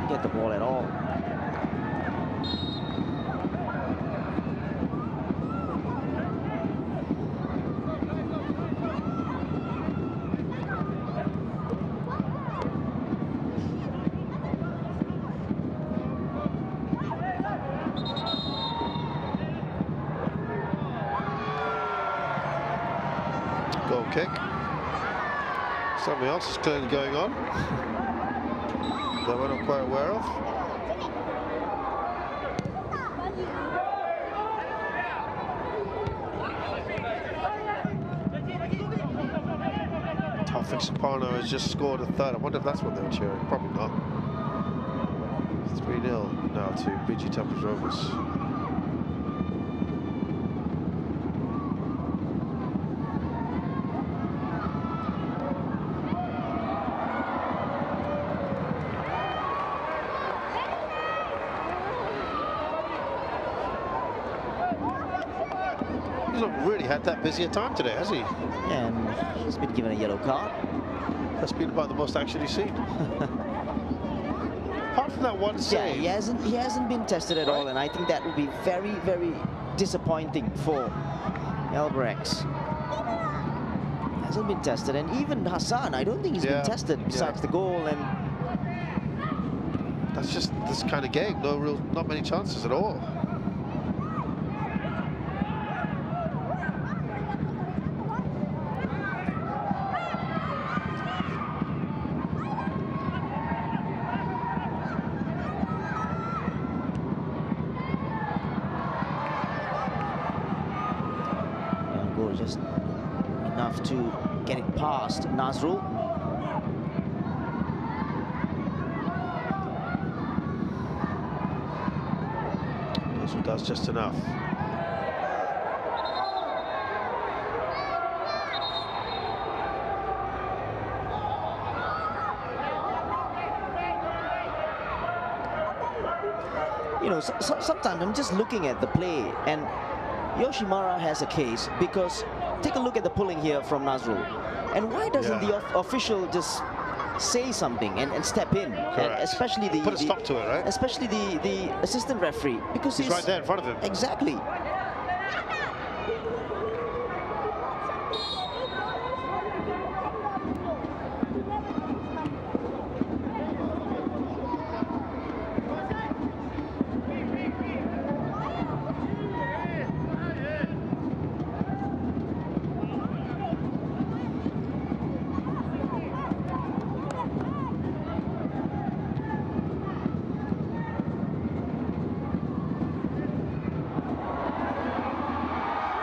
Get the ball at all. Goal kick. Something else is clearly going on that we're not quite aware of. Soprano has just scored a third. I wonder if that's what they were cheering. Probably not. 3-0 now to BG Temples Rovers. He's not really had that busy a time today, has he? And he's been given a yellow card. That's been about the most action he's seen. Apart from that one save. Yeah, he hasn't been tested at all, and I think that would be very, very disappointing for Albirex. Hasn't been tested, and even Hassan, I don't think he's been tested besides the goal. And that's just this kind of game. Not many chances at all. Just enough to get it past Nazrul. Nazrul does just enough. You know, sometimes I'm just looking at the play, and Yoshimura has a case, because take a look at the pulling here from Nazrul. And why doesn't the official just say something and step in? And especially put a stop to it, right? Especially the assistant referee, because he's right there in front of him. Exactly.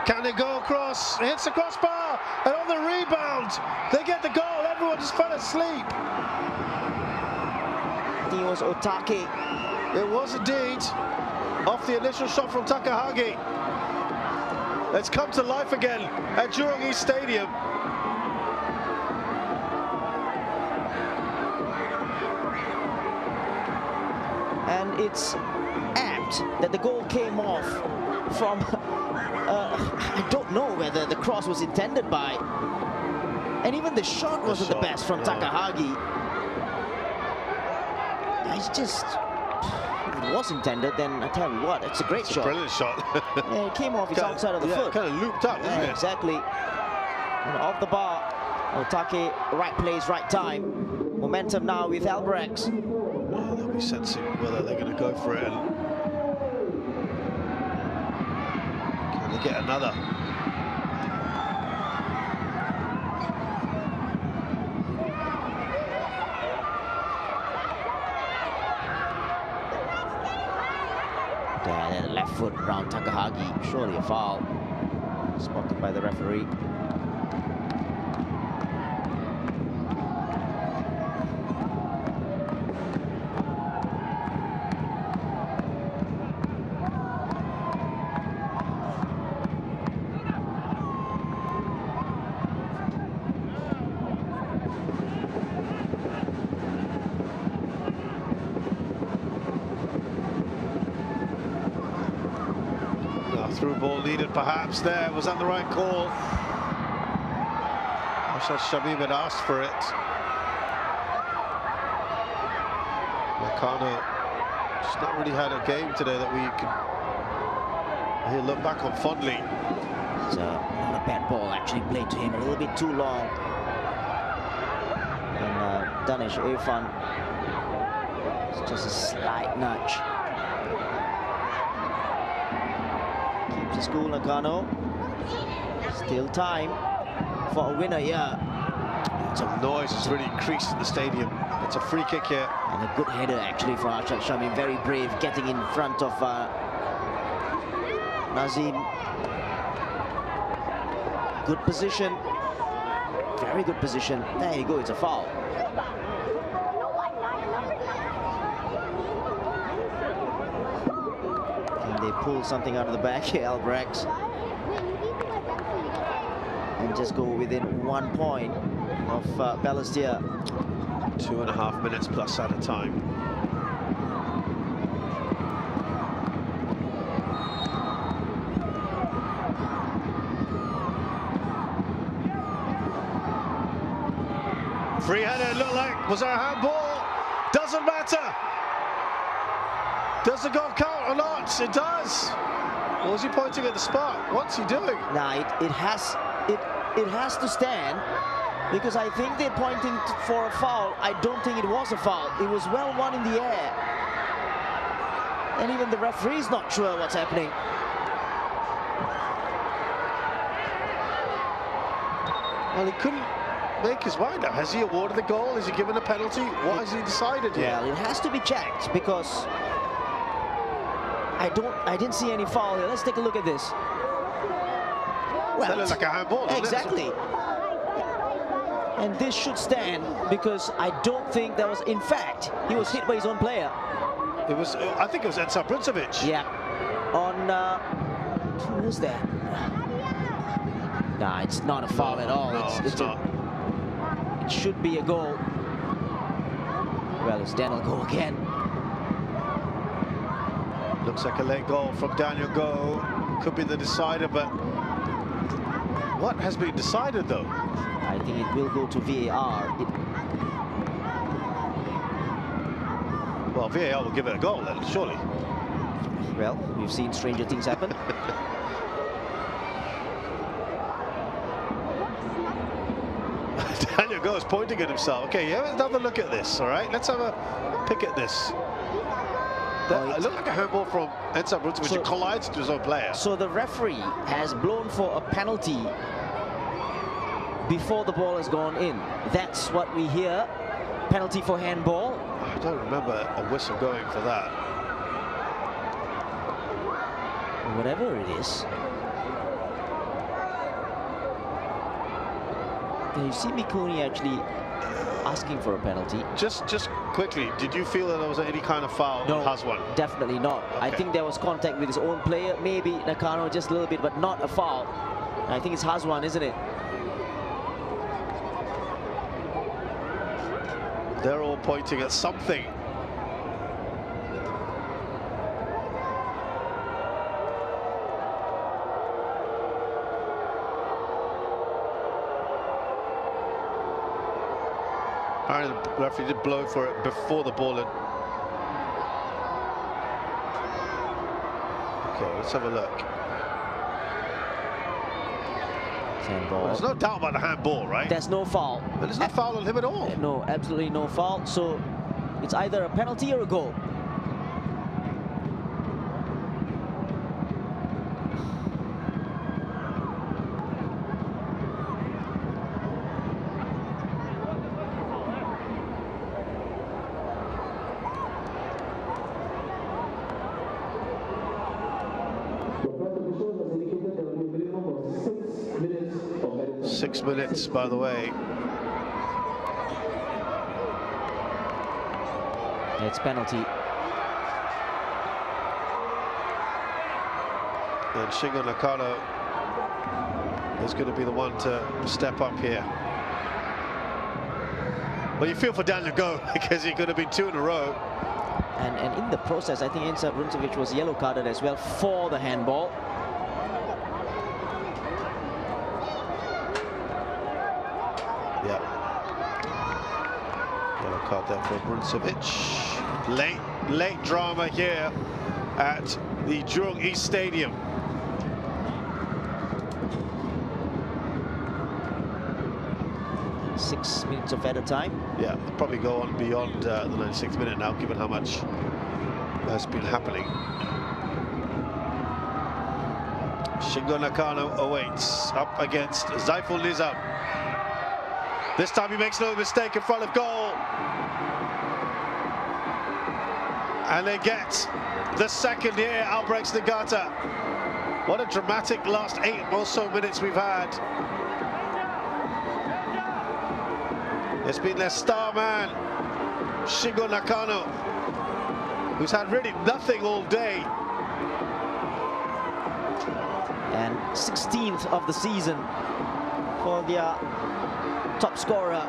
Can they go across? Hits the crossbar, and on the rebound, they get the goal. Everyone just fell asleep. I think it was Otake. It was indeed. Off the initial shot from Takahagi. Let's come to life again at Jurong East Stadium. And it's apt that the goal came off from I don't know whether the cross was intended by, and even the shot wasn't the best from Takahagi. It's just, if it was intended, then I tell you what, it's a great shot. Brilliant shot. Yeah, it came off his outside of the foot. Kind of looped up, isn't it? Exactly. And off the bar, Otake, right place, right time. Momentum now with Albirex. Well, they'll be sensing whether they're going to go for it. And get another. Yeah, left foot round Takahagi, surely a foul. Spotted by the referee. Through ball needed perhaps there. Was that the right call? Ashad Shamim had asked for it. Nakano just not really had a game today that we can look back on fondly. It's not a bad ball actually played to him, a little bit too long. And Danish Irfan, it's just a slight nudge. School Nakano. Still time for a winner here. Some noise has really increased in the stadium. It's a free kick here. And a good header actually for Ashad Shamim. Very brave, getting in front of Nazim. Good position Very good position. There you go, it's a foul. Can they pull something out of the back here, Albirex? And just go within 1 point of Balestier. 2.5 minutes plus at a time. Free-header, looked like, was there a handball? Doesn't matter. Does the goal count or not? It does. Or was he pointing at the spot? What's he doing? Nah, it has to stand, because I think they're pointing for a foul. I don't think it was a foul. It was well won in the air. And even the referee's not sure what's happening. Well, he couldn't make his mind up. Has he awarded the goal? Has he given a penalty? What has he decided here? Well, it has to be checked, because I didn't see any foul here. Let's take a look at this. Well, that looks like a handball, doesn't it? exactly. And this should stand, because I don't think that was, in fact, he was hit by his own player. It was, I think it was Edsa Bruncevic. Yeah. On, who was that? Nah, it's not a foul at all. No, it's not. It should be a goal. Well, it's Daniel Go again. Looks like a late goal from Daniel Go. Could be the decider, but what has been decided though? I think it will go to VAR. Well, VAR will give it a goal then, surely. Well, we've seen stranger things happen. Daniel Go is pointing at himself. Okay, yeah, let's have a look at this, all right? Let's have a pick at this. It looked like a handball from Edsa Bruncevic, which collides to his own player. So the referee has blown for a penalty before the ball has gone in. That's what we hear. Penalty for handball. I don't remember a whistle going for that. Whatever it is. Can you see Mikuni actually asking for a penalty? Just quickly, did you feel that there was any kind of foul on Hazwan? Definitely not. Okay. I think there was contact with his own player, maybe Nakano just a little bit, but not a foul. I think it's Hazwan, isn't it? They're all pointing at something. Apparently the referee did blow for it before the ball in. Okay, let's have a look. Handball. There's no doubt about the handball, right? There's no foul. But there's no foul on him at all. No, absolutely no foul. So it's either a penalty or a goal. Six minutes, by the way. It's penalty. And Shingo Nakano is going to be the one to step up here. Well, you feel for Daniel Go because he could have been two in a row. And in the process, I think Edsa Bruncevic was yellow carded as well for the handball. Yeah. Yellow card there for Bruncevic. Late drama here at the Jurong East Stadium. Six minutes of added time. Yeah, they'll probably go on beyond the 96th minute now, given how much has been happening. Shingo Nakano awaits up against Zaiful Nizam. This time he makes no mistake in front of goal. And they get the second here, Albirex Niigata. What a dramatic last 8 or so minutes we've had. It's been their star man, Shingo Nakano, who's had really nothing all day. And 16th of the season for their top scorer.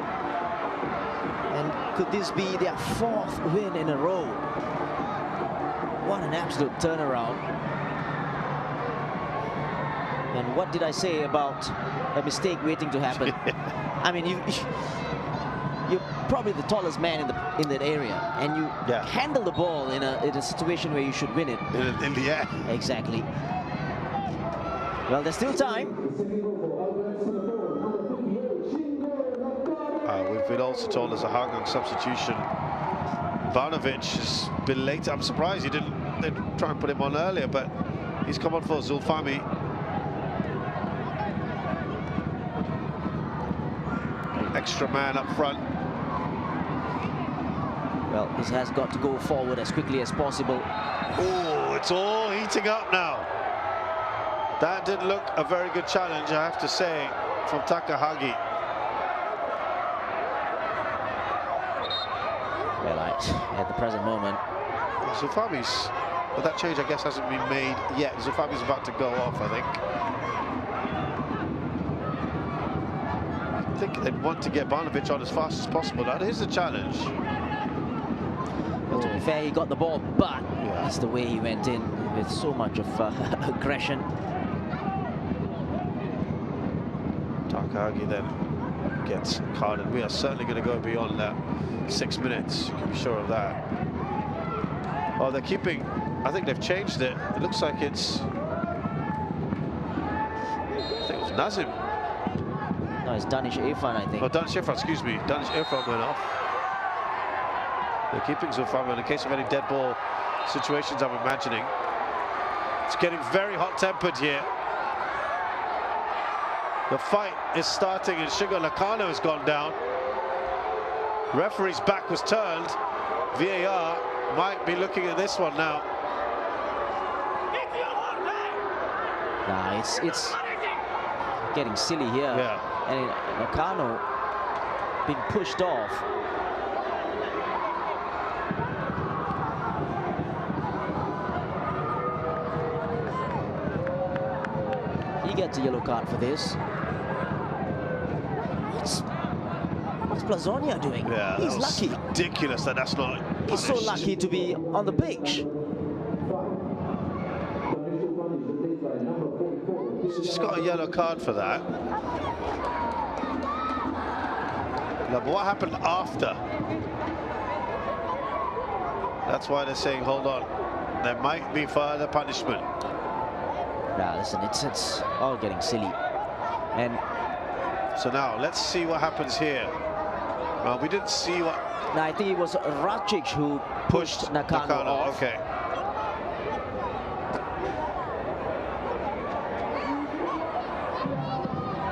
And could this be their 4th win in a row? What an absolute turnaround. And what did I say about a mistake waiting to happen? I mean, you're probably the tallest man in that area, and you handle the ball in a situation where you should win it. In the air. Exactly. Well, there's still time. We've been also told there's a Hougang substitution. Ivanovic has been late. I'm surprised they didn't try and put him on earlier, but he's come on for Zulfami. Extra man up front. Well, this has got to go forward as quickly as possible. Oh, it's all heating up now. That didn't look a very good challenge, I have to say, from Takahagi. Well, at the present moment, Zulfami's, but that change I guess hasn't been made yet. Zulfami's about to go off, I think they'd want to get Ivanovic on as fast as possible. Now, here's the challenge. Well, to be fair, he got the ball, but that's the way he went in with so much of aggression. Takahagi then gets carded. We are certainly going to go beyond that 6 minutes. You can be sure of that. Oh, they're keeping. I think they've changed it. It looks like it's. I think it was Nazim. No, it's Danish Irfan, I think. Oh, Danish Irfan, excuse me. Danish Irfan went off. They're keeping Zulfami in case of any dead ball situations, I'm imagining. It's getting very hot-tempered here. The fight is starting and Shingo Nakano has gone down. Referee's back was turned. VAR might be looking at this one now. Nah, it's getting silly here. Yeah. And Nakano being pushed off. He gets a yellow card for this. What's Plazonia doing? Yeah, he's lucky. Ridiculous that that's not punished. He's so lucky to be on the pitch. He's just got a yellow card for that. No, but what happened after? That's why they're saying, hold on, there might be further punishment. Now, listen, it's all getting silly. And so now, let's see what happens here. Well, we didn't see what... No, I think it was Racic who pushed Nakano off. Okay.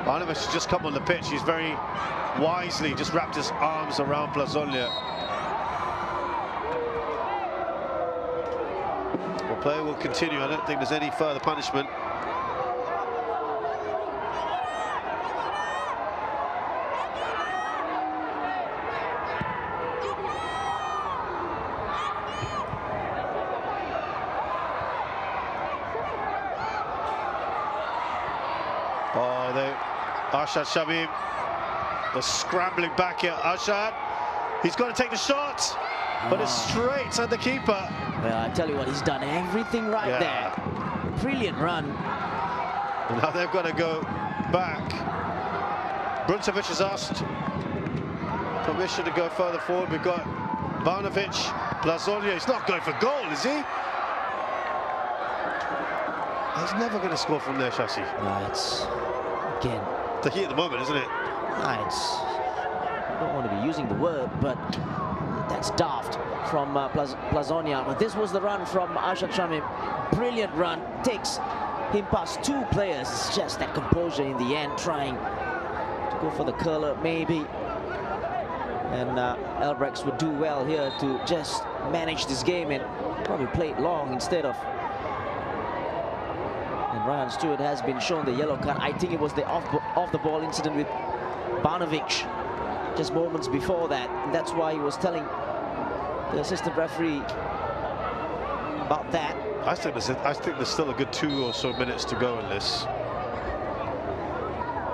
Ivanovic has just come on the pitch. He's very wisely just wrapped his arms around Plazonia. Well, play will continue. I don't think there's any further punishment. Arshad Shamim, the scrambling back here. Arshad, he's got to take the shot, but it's straight at the keeper. Well, I tell you what, he's done everything right there. Brilliant run. And now they've got to go back. Bruncevic has asked permission to go further forward. We've got Ivanovic, Plazonia. He's not going for goal, is he? He's never going to score from there, Shashi. No, it's again the heat at the moment, isn't it? I don't want to be using the word, but that's daft from Plazonia. But this was the run from Arshad Shamim. Brilliant run, takes him past two players. It's just that composure in the end, trying to go for the curler maybe. And Albirex would do well here to just manage this game and probably play it long instead of. And Ryan Stewart has been shown the yellow card. I think it was the off the ball incident with Ivanovic. just moments before that. And that's why he was telling the assistant referee about that. I think there's still a good 2 or so minutes to go in this.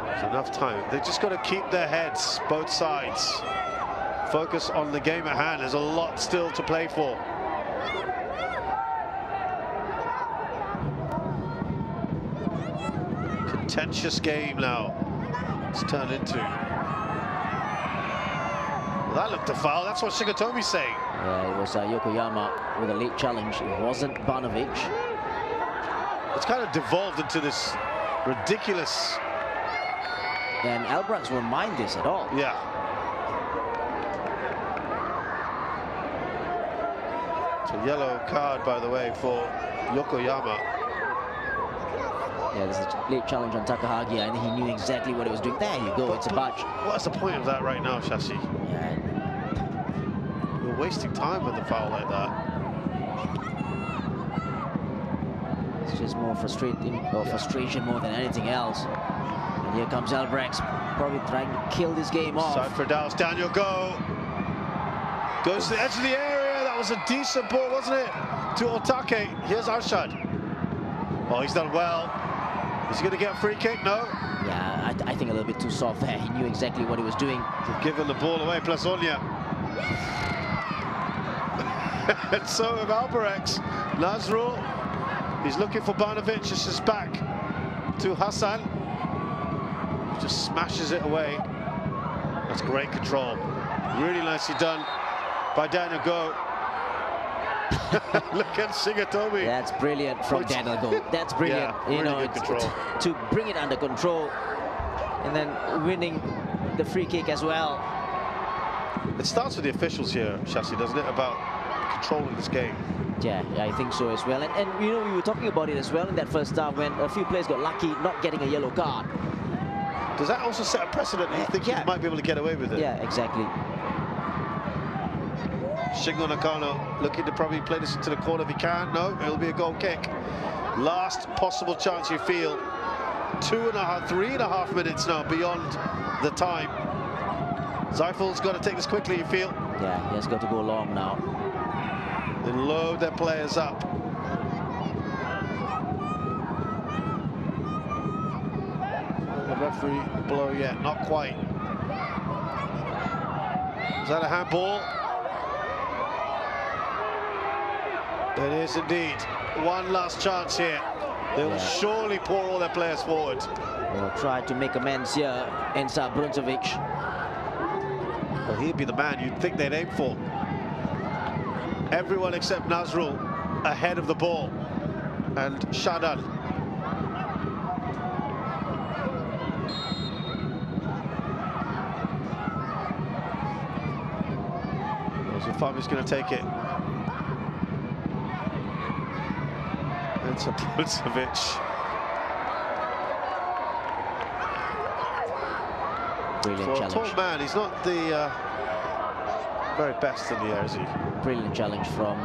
There's enough time. They just got to keep their heads, both sides. Focus on the game at hand. There's a lot still to play for. Contentious game now. It's turned into. Well, that looked a foul. That's what Shigatomi's saying. Yeah, it was Yokoyama with a late challenge. It wasn't Banovic. It's kind of devolved into this ridiculous. And Albirex won't mind this at all. Yeah. It's a yellow card, by the way, for Yokoyama. Yeah, this is a late challenge on Takahagi, and he knew exactly what he was doing. There you go, it's a budge. What's the point of that right now, Shashi? Yeah. You're wasting time with a foul like that. It's just more frustrating, or frustration more than anything else. And here comes Albirex, probably trying to kill this game off. Side for Dallas, Daniel go. Goes to the edge of the area. That was a decent ball, wasn't it? To Otake. Here's Arshad. Oh, he's done well. Is he going to get a free kick? No. Yeah, I think a little bit too soft there. He knew exactly what he was doing. They've given the ball away, Plazonia. And so with Albirex, Nazrul, he's looking for Banovic. This is back to Hassan. Just smashes it away. That's great control. Really nicely done by Daniel Go. Look at Shigatomi. That's brilliant from Daniel Go. That's brilliant. Yeah, you know, really good control. to bring it under control and then winning the free kick as well. It starts with the officials here, Shashi, doesn't it? About controlling this game. Yeah, I think so as well. And you know, we were talking about it as well in that first half when a few players got lucky not getting a yellow card. Does that also set a precedent? You think he might be able to get away with it? Yeah, exactly. Shingo Nakano looking to probably play this into the corner if he can. No, it'll be a goal kick. Last possible chance, you feel. 3.5 minutes now beyond the time. Zeifel's got to take this quickly, you feel. Yeah, he has got to go long now. They load their players up. The referee blow yet, not quite. Is that a handball? It is indeed. One last chance here. They'll surely pour all their players forward. They'll try to make amends here, Ensa Brunzovic. Well, he'd be the man you'd think they'd aim for. Everyone except Nazrul ahead of the ball. And Shadan. Fami's going to take it. It's a Brunzovic. Brilliant challenge. For a tall man, he's not the very best in the air, is he? Brilliant challenge from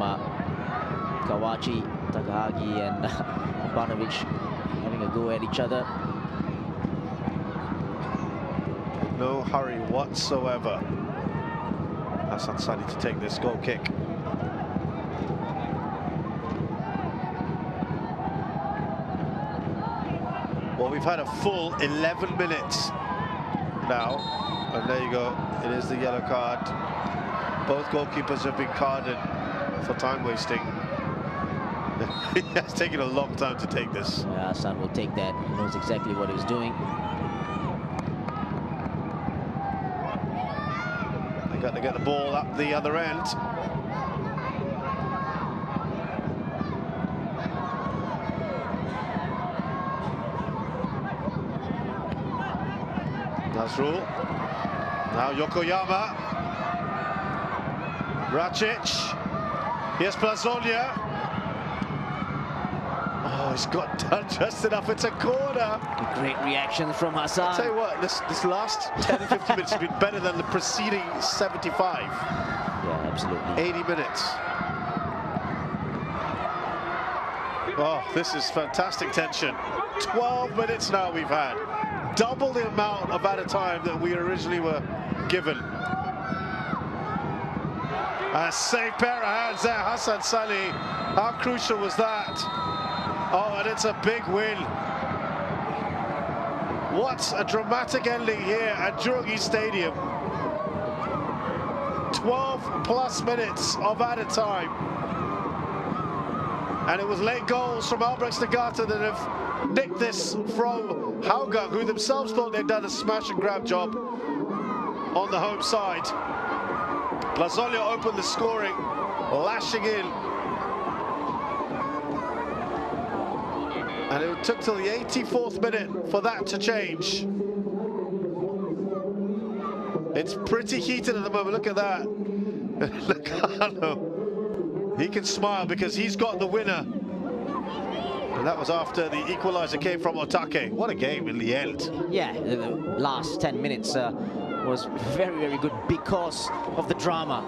Kawachi, Takahagi, and Banovic having a go at each other. No hurry whatsoever. Hassan Sani to take this goal kick. Well, we've had a full 11 minutes now, and there you go. It is the yellow card. Both goalkeepers have been carded for time wasting. It's taken a long time to take this. Yeah, Hassan will take that. He knows exactly what he's doing. They got to get the ball up the other end. Nazrul. Now Yokoyama. Racic. Here's Plazonia. Oh, he's got done just enough. It's a corner. A great reaction from Hassan. I'll tell you what, this last 10 to 15 minutes has been better than the preceding 75. Yeah, absolutely. 80 minutes. Oh, this is fantastic tension. 12 minutes now we've had. Double the amount of added time that we originally were given. A safe pair of hands there, Hassan Salih. How crucial was that? Oh, and it's a big win. What a dramatic ending here at Jurong East Stadium. 12+ minutes of added time. And it was late goals from Albirex Niigata that have nicked this from Hougang, who themselves thought they'd done a smash and grab job on the home side. Plazonia opened the scoring, lashing in. And it took till the 84th minute for that to change. It's pretty heated at the moment, look at that. Lacano, he can smile because he's got the winner. And that was after the equalizer came from Otake. What a game in the end. Yeah, the last 10 minutes was very, very good because of the drama,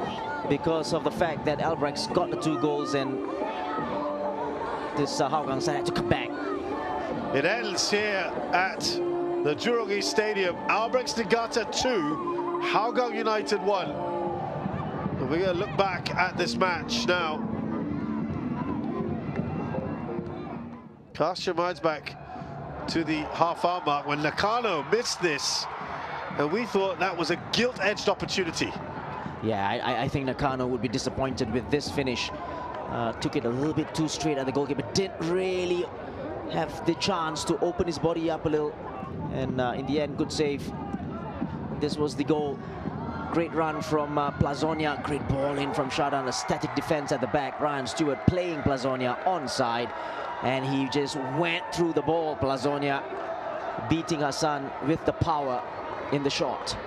because of the fact that Albirex got the 2 goals and this Hougang side had to come back. It ends here at the Jurong East Stadium. Albirex Niigata 2, Hougang United 1. And we're going to look back at this match now. Cast your minds back to the half-hour mark when Nakano missed this. And we thought that was a gilt-edged opportunity. Yeah, I think Nakano would be disappointed with this finish. Took it a little bit too straight at the goalkeeper. Didn't really have the chance to open his body up a little. And in the end, good save. This was the goal. Great run from Plazonia. Great ball in from Shadan. A static defense at the back. Ryan Stewart playing Plazonia onside. And he just went through the ball, Plazonia, beating Hassan with the power in the shot.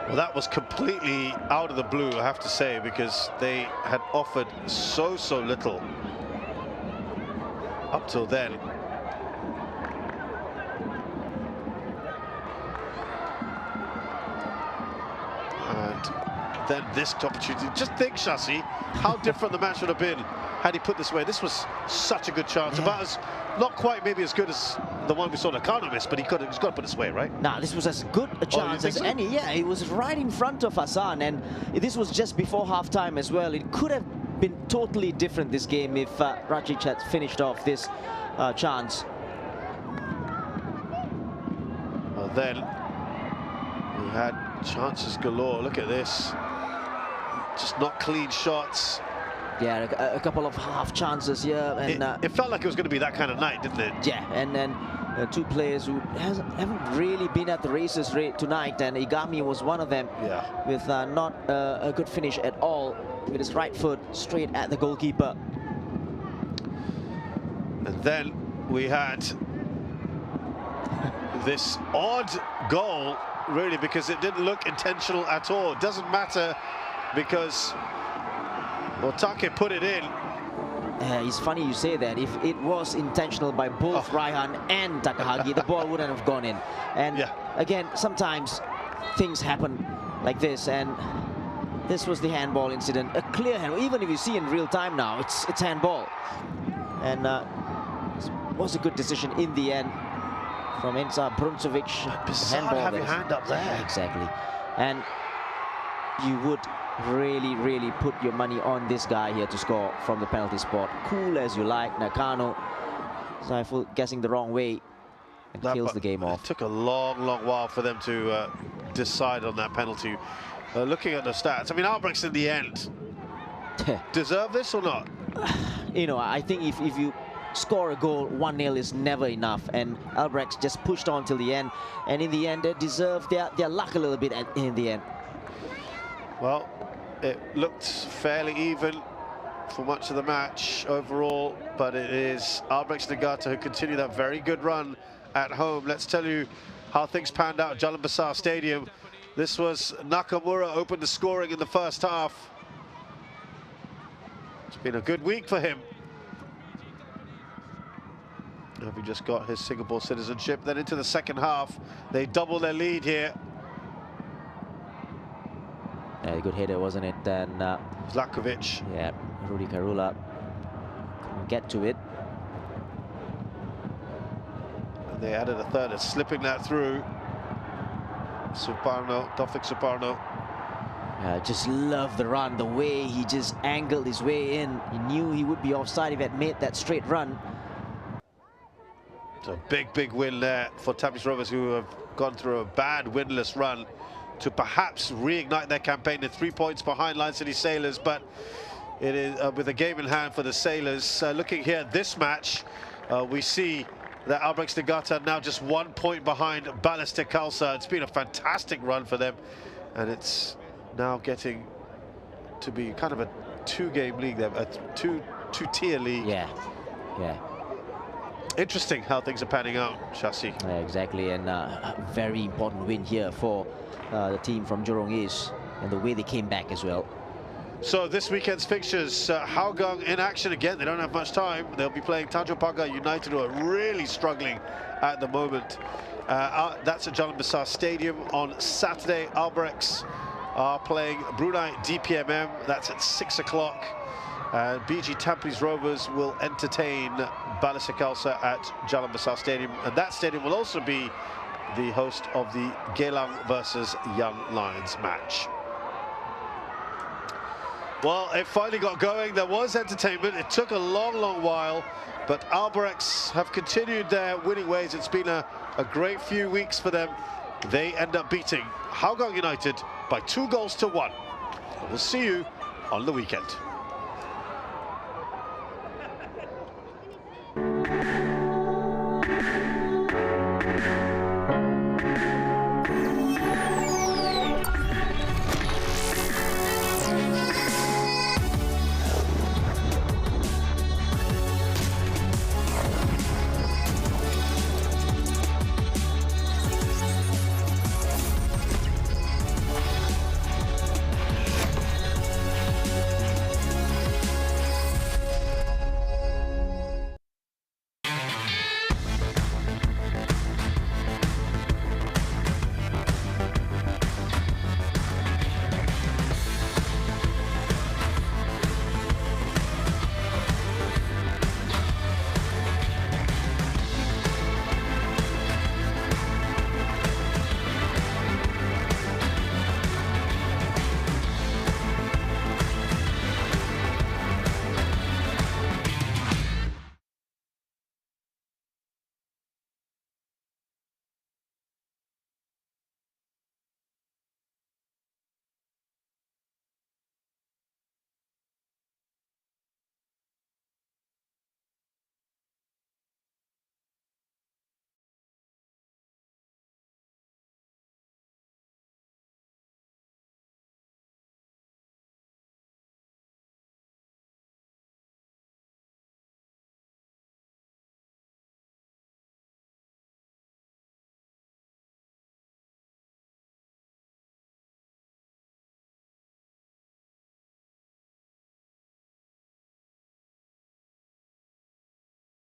Well, that was completely out of the blue, I have to say, because they had offered so little up till then. And then this opportunity. Just think, Shasi, how different the match would have been had he put this away. This was such a good chance. Yeah. About as, not quite maybe as good as the one we saw Nakano miss, but he's got to put this away, right? Nah, this was as good a chance as any. Yeah, it was right in front of Hassan, and this was just before halftime as well. It could have been totally different, this game, if Rajic had finished off this chance. Well, then we had chances galore. Look at this. Just not clean shots. Yeah, a couple of half chances here, and it felt like it was going to be that kind of night, didn't it? Yeah, and then 2 players who haven't really been at the races tonight, and Igami was one of them. Yeah. With not a good finish at all, with his right foot straight at the goalkeeper. And then we had this odd goal, really, because it didn't look intentional at all. It doesn't matter because Otake put it in. It's funny you say that. If it was intentional by both Raihan and Takahagi, the ball wouldn't have gone in. And again, sometimes things happen like this, and this was the handball incident. A clear handball. Even if you see in real time now, it's handball. And it was a good decision in the end from Enza Bruncovic. Bizarre having hand up there. Yeah, exactly. And you would really put your money on this guy here to score from the penalty spot. Cool as you like. Nakano, Saiful guessing the wrong way and kills the game off. It took a long while for them to decide on that penalty. Looking at the stats, I mean, Albirex in the end deserve this or not? You know, I think if you score a goal, 1-0 is never enough, and Albirex just pushed on till the end, and in the end they deserve their luck a little bit in the end. Well, it looked fairly even for much of the match overall, but it is Albirex Niigata who continue that very good run at home. Let's tell you how things panned out at Jalan Besar Stadium. This was Nakamura opened the scoring in the first half. It's been a good week for him. Having just got his Singapore citizenship. Then into the second half, they double their lead here. Yeah, good header, wasn't it? And Zlakovic. Yeah, Rudy Karula couldn't get to it. And they added a third, slipping that through. Taufik Suparno. Just love the run, the way he just angled his way in. He knew he would be offside if he had made that straight run. It's a big win there for Tampines Rovers, who have gone through a bad winless run, to perhaps reignite their campaign. They're 3 points behind Lion City Sailors, but it is with a game in hand for the Sailors. Looking here at this match, we see that Albirex Niigata now just 1 point behind Ballistic Khalsa. It's been a fantastic run for them, and it's now getting to be kind of a two-game league, a two-tier league. Yeah. Interesting how things are panning out, Shasi. Yeah, exactly, and a very important win here for the team from Jurong East, and the way they came back as well. So this weekend's fixtures, Hougang in action again. They don't have much time. They'll be playing Tanjung Pagar United, who are really struggling at the moment. That's at Jalan Besar Stadium on Saturday. Albirex are playing Brunei DPMM. That's at 6 o'clock. BG Tampines Rovers will entertain Ballistic Khalsa at Jalan Besar Stadium, and that stadium will also be the host of the Geylang versus Young Lions match. Well, it finally got going. There was entertainment. It took a long while, but Albirex have continued their winning ways. It's been a great few weeks for them. They end up beating Hougang United by 2 goals to 1. We'll see you on the weekend.